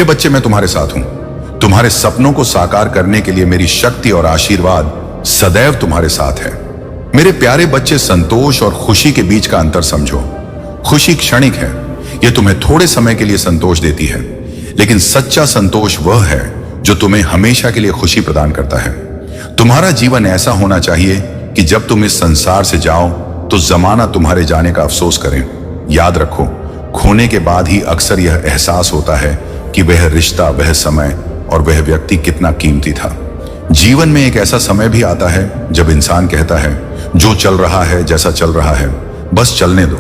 मेरे बच्चे, मैं तुम्हारे साथ हूं। तुम्हारे सपनों को साकार करने के लिए मेरी शक्ति और आशीर्वाद सदैव तुम्हारे साथ है। मेरे प्यारे बच्चे, संतोष और खुशी के बीच का अंतर समझो। खुशी क्षणिक है, यह तुम्हें थोड़े समय के लिए संतोष देती है, लेकिन सच्चा संतोष वह है जो तुम्हें हमेशा के लिए खुशी प्रदान करता है। तुम्हारा जीवन ऐसा होना चाहिए कि जब तुम इस संसार से जाओ तो जमाना तुम्हारे जाने का अफसोस करें। याद रखो, खोने के बाद ही अक्सर यह एहसास होता है कि वह रिश्ता, वह समय और वह व्यक्ति कितना कीमती था। जीवन में एक ऐसा समय भी आता है जब इंसान कहता है, जो चल रहा है, जैसा चल रहा है, बस चलने दो।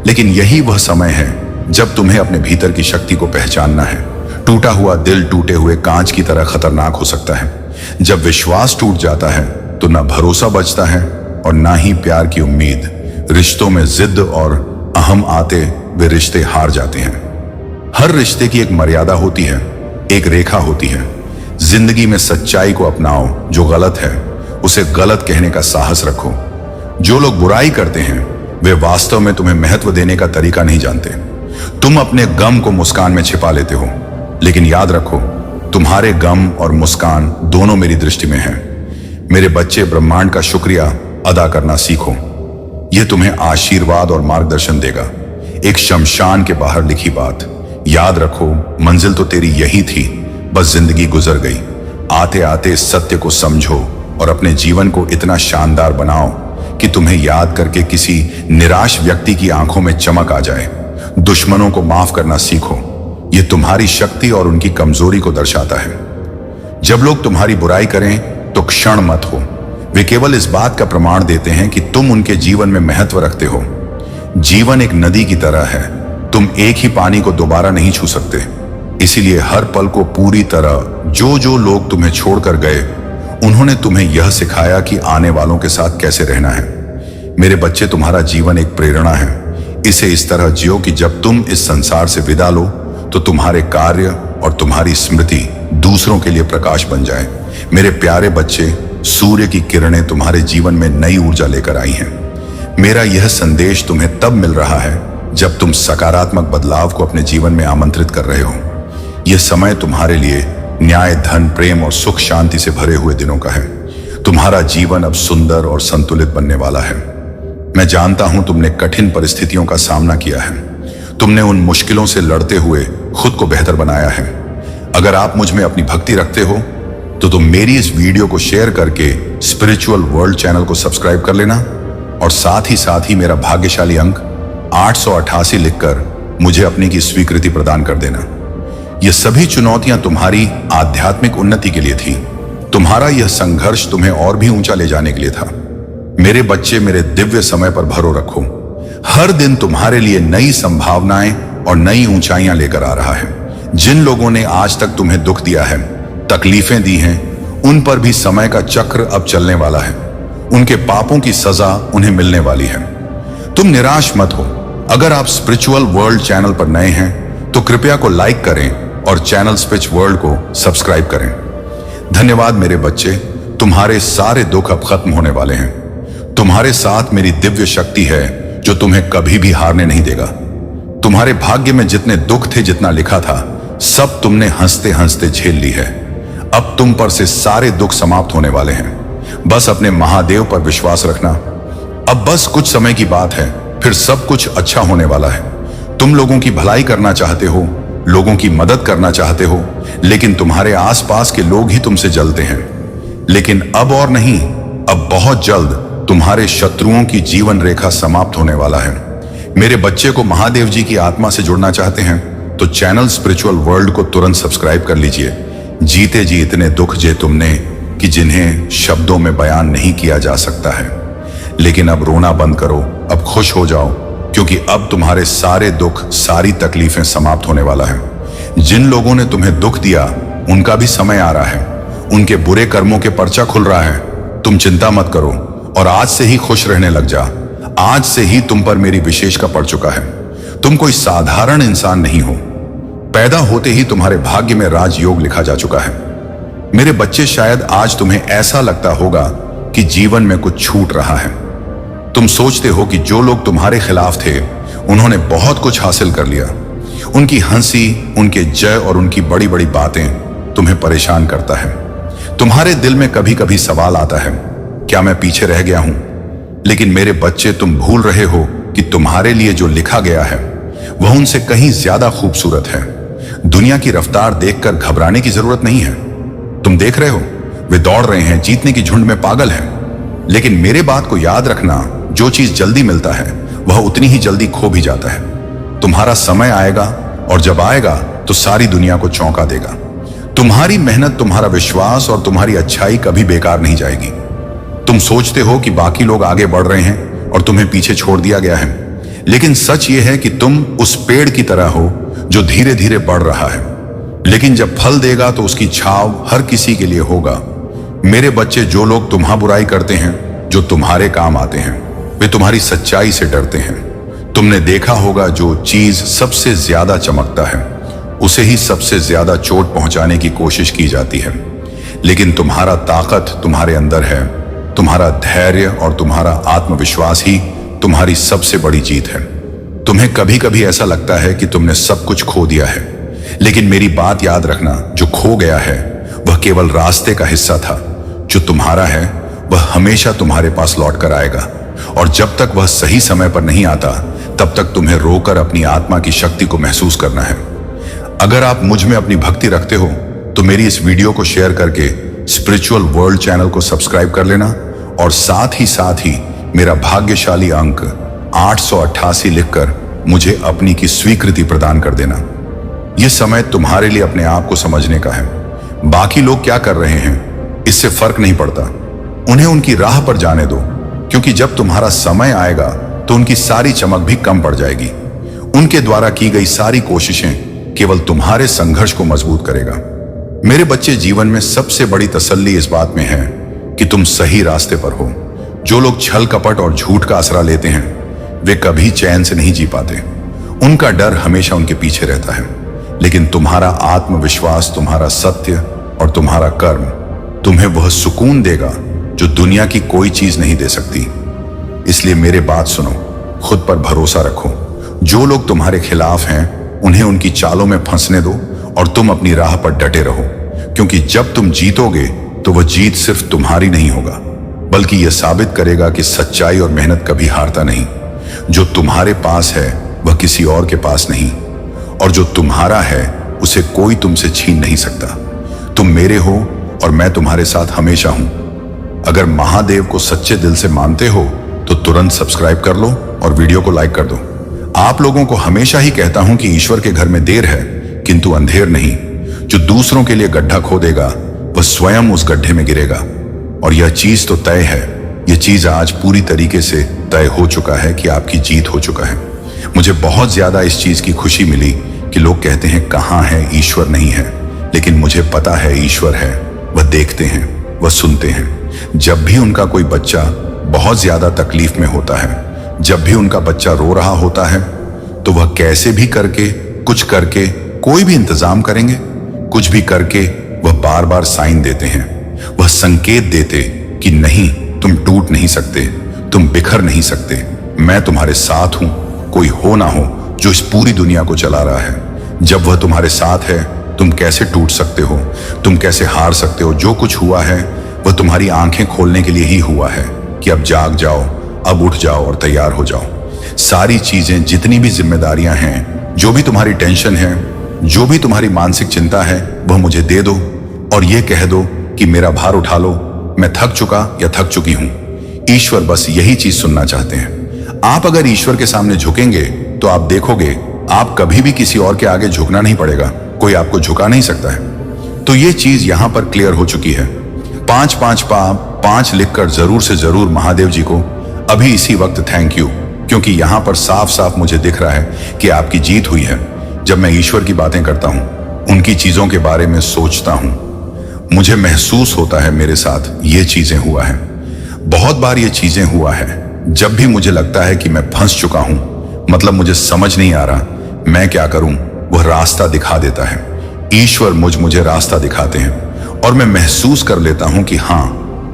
लेकिन यही वह समय है जब तुम्हें अपने भीतर की शक्ति को पहचानना है। टूटा हुआ दिल टूटे हुए कांच की तरह खतरनाक हो सकता है। जब विश्वास टूट जाता है तो ना भरोसा बचता है और ना ही प्यार की उम्मीद। रिश्तों में जिद और अहम आते वे रिश्ते हार जाते हैं। हर रिश्ते की एक मर्यादा होती है, एक रेखा होती है। जिंदगी में सच्चाई को अपनाओ। जो गलत है उसे गलत कहने का साहस रखो। जो लोग बुराई करते हैं वे वास्तव में तुम्हें महत्व देने का तरीका नहीं जानते। तुम अपने गम को मुस्कान में छिपा लेते हो, लेकिन याद रखो, तुम्हारे गम और मुस्कान दोनों मेरी दृष्टि में है। मेरे बच्चे, ब्रह्मांड का शुक्रिया अदा करना सीखो। यह तुम्हें आशीर्वाद और मार्गदर्शन देगा। एक शमशान के बाहर लिखी बात याद रखो, मंजिल तो तेरी यही थी, बस जिंदगी गुजर गई। आते आते सत्य को समझो और अपने जीवन को इतना शानदार बनाओ कि तुम्हें याद करके किसी निराश व्यक्ति की आंखों में चमक आ जाए। दुश्मनों को माफ करना सीखो। यह तुम्हारी शक्ति और उनकी कमजोरी को दर्शाता है। जब लोग तुम्हारी बुराई करें तो क्षण मत हो। वे केवल इस बात का प्रमाण देते हैं कि तुम उनके जीवन में महत्व रखते हो। जीवन एक नदी की तरह है, तुम एक ही पानी को दोबारा नहीं छू सकते। इसीलिए हर पल को पूरी तरह, जो लोग तुम्हें छोड़कर गए उन्होंने तुम्हें यह सिखाया कि आने वालों के साथ कैसे रहना है। मेरे बच्चे, तुम्हारा जीवन एक प्रेरणा है। इसे इस तरह जियो कि जब तुम इस संसार से विदा लो तो तुम्हारे कार्य और तुम्हारी स्मृति दूसरों के लिए प्रकाश बन जाए। मेरे प्यारे बच्चे, सूर्य की किरणें तुम्हारे जीवन में नई ऊर्जा लेकर आई हैं। मेरा यह संदेश तुम्हें तब मिल रहा है जब तुम सकारात्मक बदलाव को अपने जीवन में आमंत्रित कर रहे हो। यह समय तुम्हारे लिए न्याय, धन, प्रेम और सुख शांति से भरे हुए दिनों का है। तुम्हारा जीवन अब सुंदर और संतुलित बनने वाला है। मैं जानता हूं तुमने कठिन परिस्थितियों का सामना किया है। तुमने उन मुश्किलों से लड़ते हुए खुद को बेहतर बनाया है। अगर आप मुझ में अपनी भक्ति रखते हो तो तुम मेरी इस वीडियो को शेयर करके स्पिरिचुअल वर्ल्ड चैनल को सब्सक्राइब कर लेना और साथ ही मेरा भाग्यशाली अंक 888 लिखकर मुझे अपनी की स्वीकृति प्रदान कर देना। ये सभी चुनौतियां तुम्हारी आध्यात्मिक उन्नति के लिए थी। तुम्हारा यह संघर्ष तुम्हें और भी ऊंचा ले जाने के लिए था। मेरे बच्चे, मेरे दिव्य समय पर भरोसा रखो। हर दिन तुम्हारे लिए नई संभावनाएं और नई ऊंचाइयां लेकर आ रहा है। जिन लोगों ने आज तक तुम्हें दुख दिया है, तकलीफें दी हैं, उन पर भी समय का चक्र अब चलने वाला है। उनके पापों की सजा उन्हें मिलने वाली है। तुम निराश मत हो। अगर आप स्पिरिचुअल वर्ल्ड चैनल पर नए हैं तो कृपया को लाइक करें और चैनल स्पिरिच वर्ल्ड को सब्सक्राइब करें। धन्यवाद मेरे बच्चे, तुम्हारे सारे दुख अब खत्म होने वाले हैं। तुम्हारे साथ मेरी दिव्य शक्ति है जो तुम्हें कभी भी हारने नहीं देगा। तुम्हारे भाग्य में जितने दुख थे, जितना लिखा था, सब तुमने हंसते हंसते झेल ली है। अब तुम पर से सारे दुख समाप्त होने वाले हैं। बस अपने महादेव पर विश्वास रखना। अब बस कुछ समय की बात है, फिर सब कुछ अच्छा होने वाला है। तुम लोगों की भलाई करना चाहते हो, लोगों की मदद करना चाहते हो, लेकिन तुम्हारे आसपास के लोग ही तुमसे जलते हैं। लेकिन अब और नहीं, अब बहुत जल्द तुम्हारे शत्रुओं की जीवन रेखा समाप्त होने वाला है। मेरे बच्चे को महादेव जी की आत्मा से जुड़ना चाहते हैं तो चैनल स्पिरिचुअल वर्ल्ड को तुरंत सब्सक्राइब कर लीजिए। जीते जी इतने दुख जे तुमने कि जिन्हें शब्दों में बयान नहीं किया जा सकता है। लेकिन अब रोना बंद करो, अब खुश हो जाओ, क्योंकि अब तुम्हारे सारे दुख, सारी तकलीफें समाप्त होने वाला है। जिन लोगों ने तुम्हें दुख दिया उनका भी समय आ रहा है। उनके बुरे कर्मों के पर्चा खुल रहा है। तुम चिंता मत करो और आज से ही खुश रहने लग जा। आज से ही तुम पर मेरी विशेष का पड़ चुका है। तुम कोई साधारण इंसान नहीं हो। पैदा होते ही तुम्हारे भाग्य में राजयोग लिखा जा चुका है। मेरे बच्चे, शायद आज तुम्हें ऐसा लगता होगा कि जीवन में कुछ छूट रहा है। तुम सोचते हो कि जो लोग तुम्हारे खिलाफ थे उन्होंने बहुत कुछ हासिल कर लिया। उनकी हंसी, उनके जय और उनकी बड़ी बड़ी बातें तुम्हें परेशान करता है। तुम्हारे दिल में कभी कभी सवाल आता है, क्या मैं पीछे रह गया हूं? लेकिन मेरे बच्चे, तुम भूल रहे हो कि तुम्हारे लिए जो लिखा गया है वह उनसे कहीं ज्यादा खूबसूरत है। दुनिया की रफ्तार देखकर घबराने की जरूरत नहीं है। तुम देख रहे हो, वे दौड़ रहे हैं, जीतने की झुंड में पागल हैं। लेकिन मेरे बात को याद रखना, जो चीज जल्दी मिलता है वह उतनी ही जल्दी खो भी जाता है। तुम्हारा समय आएगा और जब आएगा तो सारी दुनिया को चौंका देगा। तुम्हारी मेहनत, तुम्हारा विश्वास और तुम्हारी अच्छाई कभी बेकार नहीं जाएगी। तुम सोचते हो कि बाकी लोग आगे बढ़ रहे हैं और तुम्हें पीछे छोड़ दिया गया है, लेकिन सच यह है कि तुम उस पेड़ की तरह हो जो धीरे धीरे बढ़ रहा है, लेकिन जब फल देगा तो उसकी छाव हर किसी के लिए होगा। मेरे बच्चे, जो लोग तुम्हारी बुराई करते हैं, जो तुम्हारे काम आते हैं, वे तुम्हारी सच्चाई से डरते हैं। तुमने देखा होगा, जो चीज सबसे ज्यादा चमकता है उसे ही सबसे ज्यादा चोट पहुंचाने की कोशिश की जाती है। लेकिन तुम्हारा ताकत तुम्हारे अंदर है, तुम्हारा धैर्य और तुम्हारा आत्मविश्वास ही तुम्हारी सबसे बड़ी जीत है। तुम्हें कभी कभी ऐसा लगता है कि तुमने सब कुछ खो दिया है, लेकिन मेरी बात याद रखना, जो खो गया है वह केवल रास्ते का हिस्सा था। जो तुम्हारा है वह हमेशा तुम्हारे पास लौट कर आएगा, और जब तक वह सही समय पर नहीं आता तब तक तुम्हें रोकर अपनी आत्मा की शक्ति को महसूस करना है। अगर आप मुझ में अपनी भक्ति रखते हो तो मेरी इस वीडियो को शेयर करके स्पिरिचुअल वर्ल्ड चैनल को सब्सक्राइब कर लेना, और साथ ही मेरा भाग्यशाली अंक 888 लिखकर मुझे अपनी की स्वीकृति प्रदान कर देना। यह समय तुम्हारे लिए अपने आप को समझने का है। बाकी लोग क्या कर रहे हैं इससे फर्क नहीं पड़ता, उन्हें उनकी राह पर जाने दो, क्योंकि जब तुम्हारा समय आएगा तो उनकी सारी चमक भी कम पड़ जाएगी। उनके द्वारा की गई सारी कोशिशें केवल तुम्हारे संघर्ष को मजबूत करेगा। मेरे बच्चे, जीवन में सबसे बड़ी तसल्ली इस बात में है कि तुम सही रास्ते पर हो। जो लोग छल कपट और झूठ का आसरा लेते हैं वे कभी चैन से नहीं जी पाते। उनका डर हमेशा उनके पीछे रहता है, लेकिन तुम्हारा आत्मविश्वास, तुम्हारा सत्य और तुम्हारा कर्म तुम्हें वह सुकून देगा जो दुनिया की कोई चीज नहीं दे सकती। इसलिए मेरे बात सुनो, खुद पर भरोसा रखो। जो लोग तुम्हारे खिलाफ हैं उन्हें उनकी चालों में फंसने दो और तुम अपनी राह पर डटे रहो, क्योंकि जब तुम जीतोगे तो वह जीत सिर्फ तुम्हारी नहीं होगा, बल्कि यह साबित करेगा कि सच्चाई और मेहनत कभी हारता नहीं। जो तुम्हारे पास है वह किसी और के पास नहीं, और जो तुम्हारा है उसे कोई तुमसे छीन नहीं सकता। तुम मेरे हो और मैं तुम्हारे साथ हमेशा हूं। अगर महादेव को सच्चे दिल से मानते हो तो तुरंत सब्सक्राइब कर लो और वीडियो को लाइक कर दो। आप लोगों को हमेशा ही कहता हूं कि ईश्वर के घर में देर है किंतु अंधेर नहीं। जो दूसरों के लिए गड्ढा खोदेगा वह स्वयं उस गड्ढे में गिरेगा, और यह चीज तो तय है। यह चीज आज पूरी तरीके से तय हो चुका है कि आपकी जीत हो चुका है। मुझे बहुत ज्यादा इस चीज की खुशी मिली कि लोग कहते हैं कहां है ईश्वर, नहीं है, लेकिन मुझे पता है ईश्वर है। वह देखते हैं, वह सुनते हैं। जब भी उनका कोई बच्चा बहुत ज्यादा तकलीफ में होता है, जब भी उनका बच्चा रो रहा होता है, तो वह कैसे भी करके, कुछ करके, कोई भी इंतजाम करेंगे, कुछ भी करके वह बार बार साइन देते हैं। वह संकेत देते कि नहीं, तुम टूट नहीं सकते, तुम बिखर नहीं सकते, मैं तुम्हारे साथ हूं। कोई हो ना हो जो इस पूरी दुनिया को चला रहा है, जब वह तुम्हारे साथ है तुम कैसे टूट सकते हो, तुम कैसे हार सकते हो। जो कुछ हुआ है वह तुम्हारी आंखें खोलने के लिए ही हुआ है कि अब जाग जाओ, अब उठ जाओ और तैयार हो जाओ। सारी चीजें, जितनी भी जिम्मेदारियां हैं, जो भी तुम्हारी टेंशन है, जो भी तुम्हारी मानसिक चिंता है, वह मुझे दे दो और यह कह दो कि मेरा भार उठा लो, मैं थक चुका या थक चुकी हूं। ईश्वर बस यही चीज सुनना चाहते हैं। आप अगर ईश्वर के सामने झुकेंगे तो आप देखोगे आप कभी भी किसी और के आगे झुकना नहीं पड़ेगा, कोई आपको झुका नहीं सकता है। तो ये चीज यहां पर क्लियर हो चुकी है। 5 लिखकर जरूर से जरूर महादेव जी को अभी इसी वक्त थैंक यू, क्योंकि यहां पर साफ साफ मुझे दिख रहा है कि आपकी जीत हुई है। जब मैं ईश्वर की बातें करता हूं, उनकी चीजों के बारे में सोचता हूं, मुझे महसूस होता है मेरे साथ ये चीजें हुआ है। बहुत बार ये चीजें हुआ है जब भी मुझे लगता है कि मैं फंस चुका हूं, मतलब मुझे समझ नहीं आ रहा मैं क्या करूं, वह रास्ता दिखा देता है। ईश्वर मुझे रास्ता दिखाते हैं और मैं महसूस कर लेता हूं कि हाँ,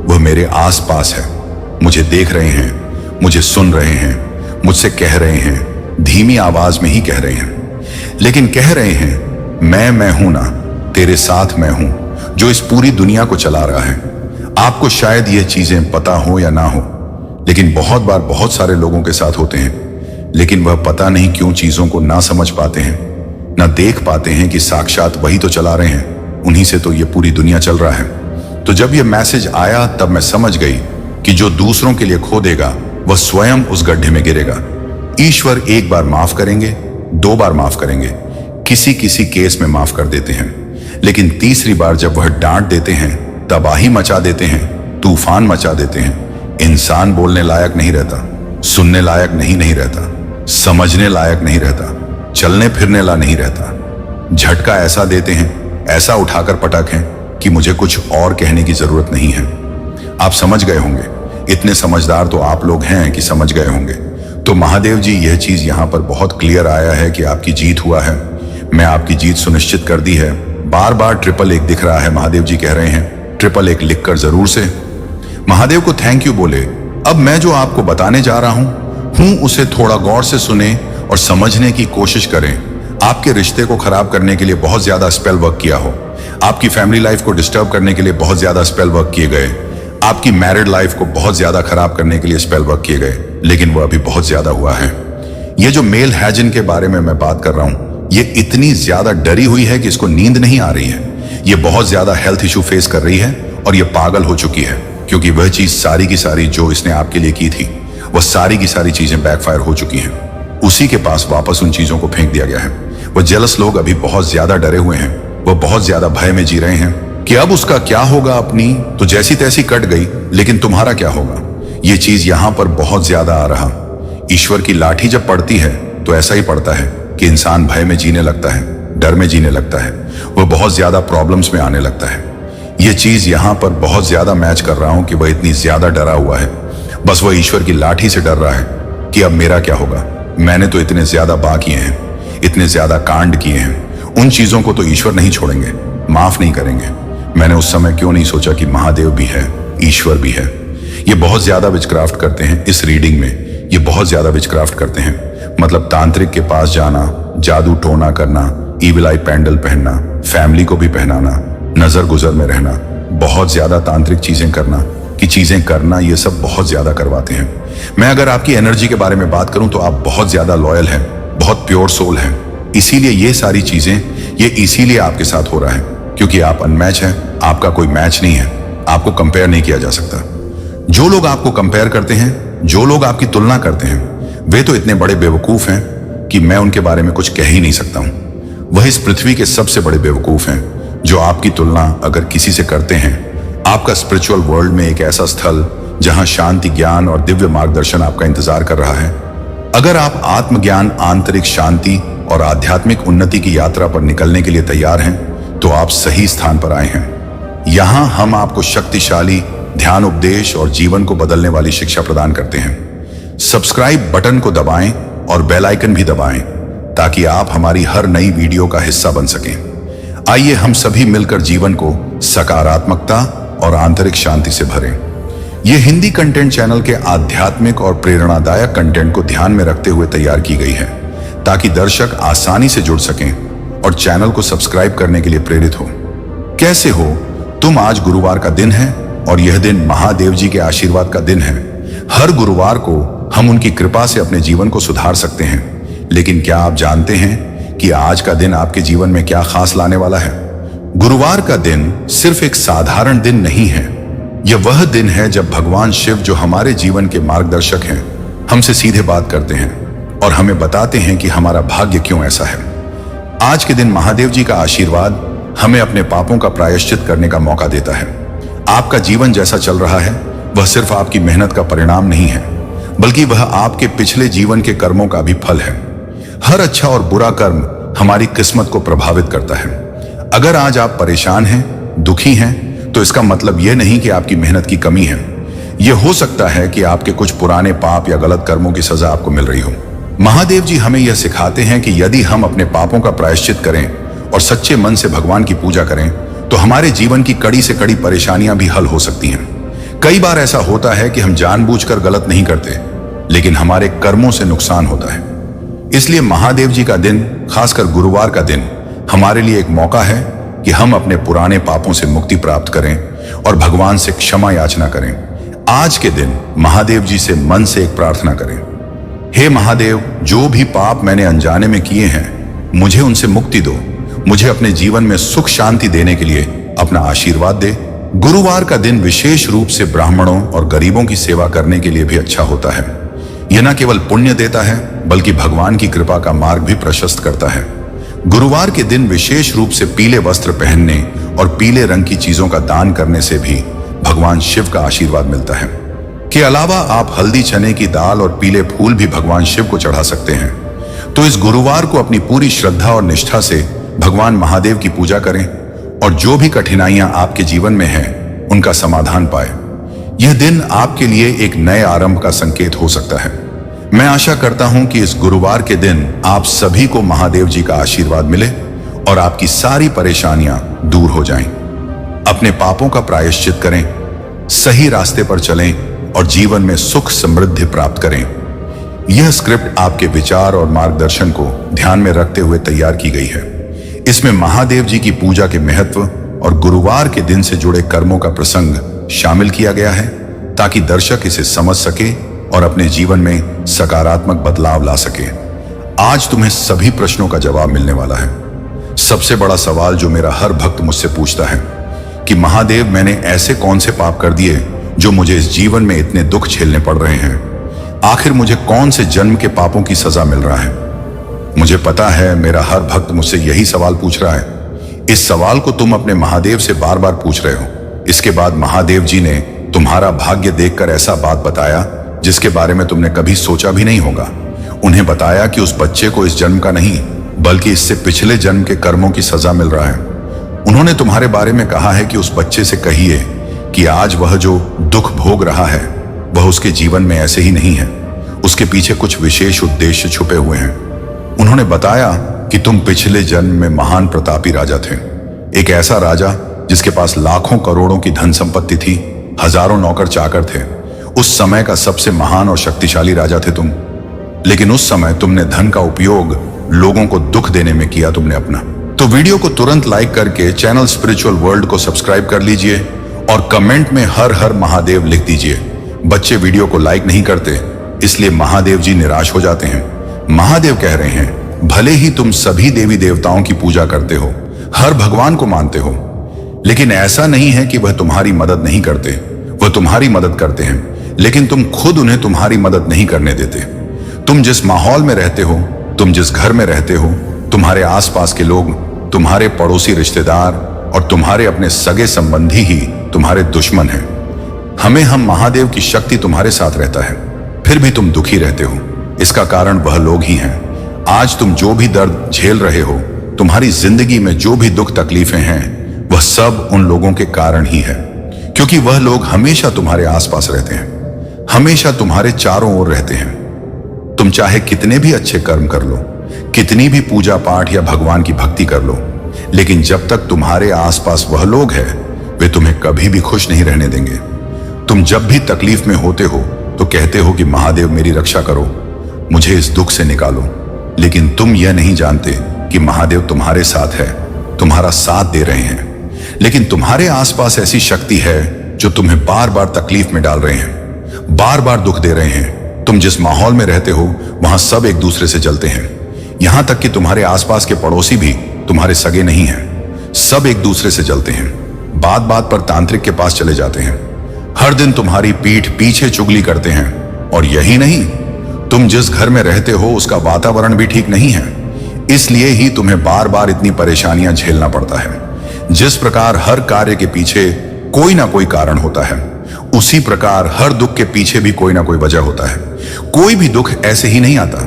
वह मेरे आसपास है, मुझे देख रहे हैं, मुझे सुन रहे हैं, मुझसे कह रहे हैं, धीमी आवाज में ही कह रहे हैं। लेकिन कह रहे हैं मैं हूं ना, तेरे साथ मैं हूं, जो इस पूरी दुनिया को चला रहा है। आपको शायद ये चीजें पता हो या ना हो, लेकिन बहुत बार बहुत सारे लोगों के साथ होते हैं, लेकिन वह पता नहीं क्यों चीजों को ना समझ पाते हैं, ना देख पाते हैं कि साक्षात वही तो चला रहे हैं, उन्हीं से तो ये पूरी दुनिया चल रहा है। तो जब यह मैसेज आया तब मैं समझ गई कि जो दूसरों के लिए खो देगा वह स्वयं उस गड्ढे में गिरेगा। ईश्वर एक बार माफ करेंगे, 2 बार माफ करेंगे, किसी किसी केस में माफ कर देते हैं, लेकिन तीसरी बार जब वह डांट देते हैं, तबाही मचा देते हैं, तूफान मचा देते हैं, इंसान बोलने लायक नहीं रहता, सुनने लायक नहीं रहता, समझने लायक नहीं रहता, चलने फिरने ला नहीं रहता। झटका ऐसा देते हैं, ऐसा उठाकर पटक हैं कि मुझे कुछ और कहने की जरूरत नहीं है। आप समझ गए होंगे, इतने समझदार तो आप लोग हैं कि समझ गए होंगे। तो महादेव जी, यह चीज यहां पर बहुत क्लियर आया है कि आपकी जीत हुआ है। मैं आपकी जीत सुनिश्चित कर दी है। बार बार 111 दिख रहा है, महादेव जी कह रहे हैं 111 लिखकर जरूर से महादेव को थैंक यू बोले। अब मैं जो आपको बताने जा रहा हूं उसे थोड़ा गौर से सुने और समझने की कोशिश करें। आपके रिश्ते को खराब करने के लिए बहुत ज्यादा स्पेल वर्क किया हो, आपकी फैमिली लाइफ को डिस्टर्ब करने के लिए बहुत ज्यादा स्पेल वर्क किए गए, आपकी मैरिड लाइफ को बहुत ज्यादा खराब करने के लिए स्पेल वर्क किए गए, लेकिन वह अभी बहुत ज्यादा हुआ है। ये जो मेल है जिनके बारे में मैं बात कर रहा हूं, ये इतनी ज्यादा डरी हुई है कि इसको नींद नहीं आ रही है। ये बहुत ज्यादा हेल्थ इशू फेस कर रही है और ये पागल हो चुकी है, क्योंकि वह चीज सारी की सारी जो इसने आपके लिए की थी, वह सारी की सारी चीजें बैकफायर हो चुकी हैं। उसी के पास वापस उन चीजों को फेंक दिया गया है। वह जेलस लोग अभी बहुत ज्यादा डरे हुए हैं, वह बहुत ज्यादा भय में जी रहे हैं कि अब उसका क्या होगा। अपनी तो जैसी तैसी कट गई, लेकिन तुम्हारा क्या होगा। ये चीज यहां पर बहुत ज्यादा आ रहा। ईश्वर की लाठी जब पड़ती है तो ऐसा ही पड़ता है कि इंसान भय में जीने लगता है, डर में जीने लगता है, वह बहुत ज्यादा प्रॉब्लम्स में आने लगता है। यह चीज यहां पर बहुत ज्यादा मैच कर रहा हूं कि वह इतनी ज्यादा डरा हुआ है, बस वह ईश्वर की लाठी से डर रहा है कि अब मेरा क्या होगा। मैंने तो इतने ज्यादा पाप किए हैं, इतने ज्यादा कांड किए हैं, उन चीजों को तो ईश्वर नहीं छोड़ेंगे, माफ नहीं करेंगे। मैंने उस समय क्यों नहीं सोचा कि महादेव भी है, ईश्वर भी है। ये बहुत ज्यादा विचक्राफ्ट करते हैं इस रीडिंग में, ये बहुत ज्यादा विचक्राफ्ट करते हैं। मतलब तांत्रिक के पास जाना, जादू टोना करना, ईविल आई पैंडल पहनना, फैमिली को भी पहनाना, नजर गुजर में रहना, बहुत ज्यादा तांत्रिक चीजें करना, ये सब बहुत ज्यादा करवाते हैं। मैं अगर आपकी एनर्जी के बारे में बात करूं तो आप बहुत ज्यादा लॉयल हैं, बहुत प्योर सोल हैं। इसीलिए ये सारी चीजें ये इसीलिए आपके साथ हो रहा है क्योंकि आप अनमैच हैं, आपका कोई मैच नहीं है, आपको कंपेयर नहीं किया जा सकता। जो लोग आपको कंपेयर करते हैं, जो लोग आपकी तुलना करते हैं, वे तो इतने बड़े बेवकूफ हैं कि मैं उनके बारे में कुछ कह ही नहीं सकता हूं। वह इस पृथ्वी के सबसे बड़े बेवकूफ हैं जो आपकी तुलना अगर किसी से करते हैं। आपका स्पिरिचुअल वर्ल्ड में एक ऐसा स्थल जहां शांति, ज्ञान और दिव्य मार्गदर्शन आपका इंतजार कर रहा है। अगर आप आत्मज्ञान, आंतरिक शांति और आध्यात्मिक उन्नति की यात्रा पर निकलने के लिए तैयार हैं तो आप सही स्थान पर आए हैं। यहां हम आपको शक्तिशाली ध्यान उपदेश और जीवन को बदलने वाली शिक्षा प्रदान करते हैं। सब्सक्राइब बटन को दबाएं और बेल आइकन भी दबाएं ताकि आप हमारी हर नई वीडियो का हिस्सा बन सकें। आइए हम सभी मिलकर जीवन को सकारात्मकता और आंतरिक शांति से भरें। यह हिंदी कंटेंट चैनल के आध्यात्मिक और प्रेरणादायक कंटेंट को ध्यान में रखते हुए तैयार की गई है ताकि दर्शक आसानी से जुड़ सकें और चैनल को सब्सक्राइब करने के लिए प्रेरित हो। कैसे हो तुम? आज गुरुवार का दिन है और यह दिन महादेव जी के आशीर्वाद का दिन है। हर गुरुवार को हम उनकी कृपा से अपने जीवन को सुधार सकते हैं। लेकिन क्या आप जानते हैं कि आज का दिन आपके जीवन में क्या खास लाने वाला है? गुरुवार का दिन सिर्फ एक साधारण दिन नहीं है, यह वह दिन है जब भगवान शिव, जो हमारे जीवन के मार्गदर्शक हैं, हमसे सीधे बात करते हैं और हमें बताते हैं कि हमारा भाग्य क्यों ऐसा है। आज के दिन महादेव जी का आशीर्वाद हमें अपने पापों का प्रायश्चित करने का मौका देता है। आपका जीवन जैसा चल रहा है वह सिर्फ आपकी मेहनत का परिणाम नहीं है, बल्कि वह आपके पिछले जीवन के कर्मों का भी फल है। हर अच्छा और बुरा कर्म हमारी किस्मत को प्रभावित करता है। अगर आज आप परेशान हैं, दुखी हैं, तो इसका मतलब यह नहीं कि आपकी मेहनत की कमी है। यह हो सकता है कि आपके कुछ पुराने पाप या गलत कर्मों की सजा आपको मिल रही हो। महादेव जी हमें यह सिखाते हैं कि यदि हम अपने पापों का प्रायश्चित करें और सच्चे मन से भगवान की पूजा करें तो हमारे जीवन की कड़ी से कड़ी परेशानियां भी हल हो सकती हैं। कई बार ऐसा होता है कि हम जानबूझकर गलत नहीं करते, लेकिन हमारे कर्मों से नुकसान होता है। इसलिए महादेव जी का दिन, खासकर गुरुवार का दिन, हमारे लिए एक मौका है कि हम अपने पुराने पापों से मुक्ति प्राप्त करें और भगवान से क्षमा याचना करें। आज के दिन महादेव जी से मन से एक प्रार्थना करें। हे महादेव, जो भी पाप मैंने अनजाने में किए हैं, मुझे उनसे मुक्ति दो। मुझे अपने जीवन में सुख शांति देने के लिए अपना आशीर्वाद दे। गुरुवार का दिन विशेष रूप से ब्राह्मणों और गरीबों की सेवा करने के लिए भी अच्छा होता है। यह न केवल पुण्य देता है, बल्कि भगवान की कृपा का मार्ग भी प्रशस्त करता है। गुरुवार के दिन विशेष रूप से पीले वस्त्र पहनने और पीले रंग की चीजों का दान करने से भी भगवान शिव का आशीर्वाद मिलता है। के अलावा आप हल्दी चने की दाल और पीले फूल भी भगवान शिव को चढ़ा सकते हैं। तो इस गुरुवार को अपनी पूरी श्रद्धा और निष्ठा से भगवान महादेव की पूजा करें और जो भी कठिनाइयां आपके जीवन में हैं, उनका समाधान पाए। यह दिन आपके लिए एक नए आरंभ का संकेत हो सकता है। मैं आशा करता हूं कि इस गुरुवार के दिन आप सभी को महादेव जी का आशीर्वाद मिले और आपकी सारी परेशानियां दूर हो जाएं। अपने पापों का प्रायश्चित करें, सही रास्ते पर चलें और जीवन में सुख समृद्धि प्राप्त करें। यह स्क्रिप्ट आपके विचार और मार्गदर्शन को ध्यान में रखते हुए तैयार की गई है। इसमें महादेव जी की पूजा के महत्व और गुरुवार के दिन से जुड़े कर्मों का प्रसंग शामिल किया गया है, ताकि दर्शक इसे समझ सके और अपने जीवन में सकारात्मक बदलाव ला सके। आज तुम्हें सभी प्रश्नों का जवाब मिलने वाला है। सबसे बड़ा सवाल जो मेरा हर भक्त मुझसे पूछता है कि महादेव, मैंने ऐसे कौन से पाप कर दिए जो मुझे इस जीवन में इतने दुख झेलने पड़ रहे हैं? आखिर मुझे कौन से जन्म के पापों की सजा मिल रहा है? मुझे पता है मेरा हर भक्त मुझसे यही सवाल पूछ रहा है। इस सवाल को तुम अपने महादेव से बार बार पूछ रहे हो। इसके बाद महादेव जी ने तुम्हारा भाग्य देखकर ऐसा बात बताया जिसके बारे में तुमने कभी सोचा भी नहीं होगा। उन्हें बताया कि उस बच्चे को इस जन्म का नहीं, बल्कि इससे पिछले जन्म के कर्मों की सजा मिल रहा है। उन्होंने तुम्हारे बारे में कहा है कि उस बच्चे से कहिए कि आज वह जो दुख भोग रहा है, वह उसके जीवन में ऐसे ही नहीं है। उसके पीछे कुछ विशेष उद्देश्य छुपे हुए हैं। उन्होंने बताया कि तुम पिछले जन्म में महान प्रतापी राजा थे, एक ऐसा राजा जिसके पास लाखों करोड़ों की धन संपत्ति थी, हजारों नौकर चाकर थे। उस समय का सबसे महान और शक्तिशाली राजा थे तुम। लेकिन उस समय तुमने धन का उपयोग लोगों को दुख देने में किया तुमने अपना। तो वीडियो को तुरंत लाइक करके चैनल स्पिरिचुअल वर्ल्ड को सब्सक्राइब कर लीजिए और कमेंट में हर हर महादेव लिख दीजिए। बच्चे वीडियो को लाइक नहीं करते, इसलिए महादेव जी निराश हो जाते हैं। महादेव कह रहे हैं, भले ही तुम सभी देवी देवताओं की पूजा करते हो, हर भगवान को मानते हो, लेकिन ऐसा नहीं है कि वह तुम्हारी मदद नहीं करते। वह तुम्हारी मदद करते हैं, लेकिन तुम खुद उन्हें तुम्हारी मदद नहीं करने देते। तुम जिस माहौल में रहते हो, तुम जिस घर में रहते हो, तुम्हारे आसपास के लोग, तुम्हारे पड़ोसी रिश्तेदार और तुम्हारे अपने सगे संबंधी ही तुम्हारे दुश्मन हैं। हम महादेव की शक्ति तुम्हारे साथ रहता है, फिर भी तुम दुखी रहते हो। इसका कारण वह लोग ही हैं। आज तुम जो भी दर्द झेल रहे हो, तुम्हारी जिंदगी में जो भी दुख तकलीफें हैं, वह सब उन लोगों के कारण ही है, क्योंकि वह लोग हमेशा तुम्हारे आसपास रहते हैं, हमेशा तुम्हारे चारों ओर रहते हैं। तुम चाहे कितने भी अच्छे कर्म कर लो, कितनी भी पूजा पाठ या भगवान की भक्ति कर लो, लेकिन जब तक तुम्हारे आसपास वह लोग हैं, वे तुम्हें कभी भी खुश नहीं रहने देंगे। तुम जब भी तकलीफ में होते हो तो कहते हो कि महादेव मेरी रक्षा करो, मुझे इस दुख से निकालो। लेकिन तुम यह नहीं जानते कि महादेव तुम्हारे साथ है, तुम्हारा साथ दे रहे हैं। लेकिन तुम्हारे आसपास ऐसी शक्ति है जो तुम्हें बार बार तकलीफ में डाल रहे हैं, बार बार दुख दे रहे हैं। तुम जिस माहौल में रहते हो, वहां सब एक दूसरे से जलते हैं। यहां तक कि तुम्हारे आसपास के पड़ोसी भी तुम्हारे सगे नहीं हैं, सब एक दूसरे से जलते हैं। बात बात पर तांत्रिक के पास चले जाते हैं, हर दिन तुम्हारी पीठ पीछे चुगली करते हैं। और यही नहीं, तुम जिस घर में रहते हो उसका वातावरण भी ठीक नहीं है, इसलिए ही तुम्हें बार बार इतनी परेशानियां झेलना पड़ता है। जिस प्रकार हर कार्य के पीछे कोई ना कोई कारण होता है, उसी प्रकार हर दुख के पीछे भी कोई ना कोई वजह होता है। कोई भी दुख ऐसे ही नहीं आता।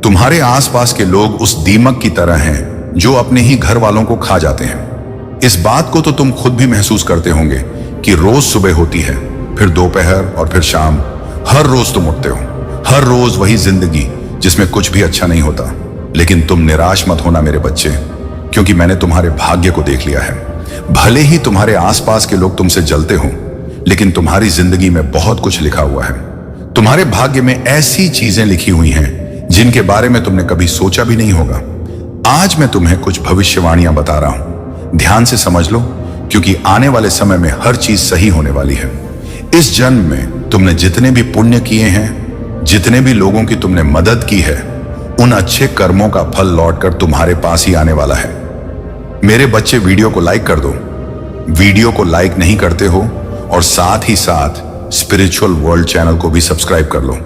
तुम्हारे आसपास के लोग उस दीमक की तरह हैं जो अपने ही घर वालों को खा जाते हैं। इस बात को तो तुम खुद भी महसूस करते होंगे कि रोज सुबह होती है, फिर दोपहर और फिर शाम। हर रोज तुम उठते हो, हर रोज वही जिंदगी जिसमें कुछ भी अच्छा नहीं होता। लेकिन तुम निराश मत होना मेरे बच्चे, क्योंकि मैंने तुम्हारे भाग्य को देख लिया है। भले ही तुम्हारे आसपास के लोग तुमसे जलते हो, लेकिन तुम्हारी जिंदगी में बहुत कुछ लिखा हुआ है। तुम्हारे भाग्य में ऐसी चीजें लिखी हुई हैं जिनके बारे में तुमने कभी सोचा भी नहीं होगा। आज मैं तुम्हें कुछ भविष्यवाणियां बता रहा हूं, ध्यान से समझ लो, क्योंकि आने वाले समय में हर चीज सही होने वाली है। इस जन्म में तुमने जितने भी पुण्य किए हैं, जितने भी लोगों की तुमने मदद की है, उन अच्छे कर्मों का फल लौटकर तुम्हारे पास ही आने वाला है। मेरे बच्चे, वीडियो को लाइक कर दो। वीडियो को लाइक नहीं करते हो और साथ ही साथ स्पिरिचुअल वर्ल्ड चैनल को भी सब्सक्राइब कर लो।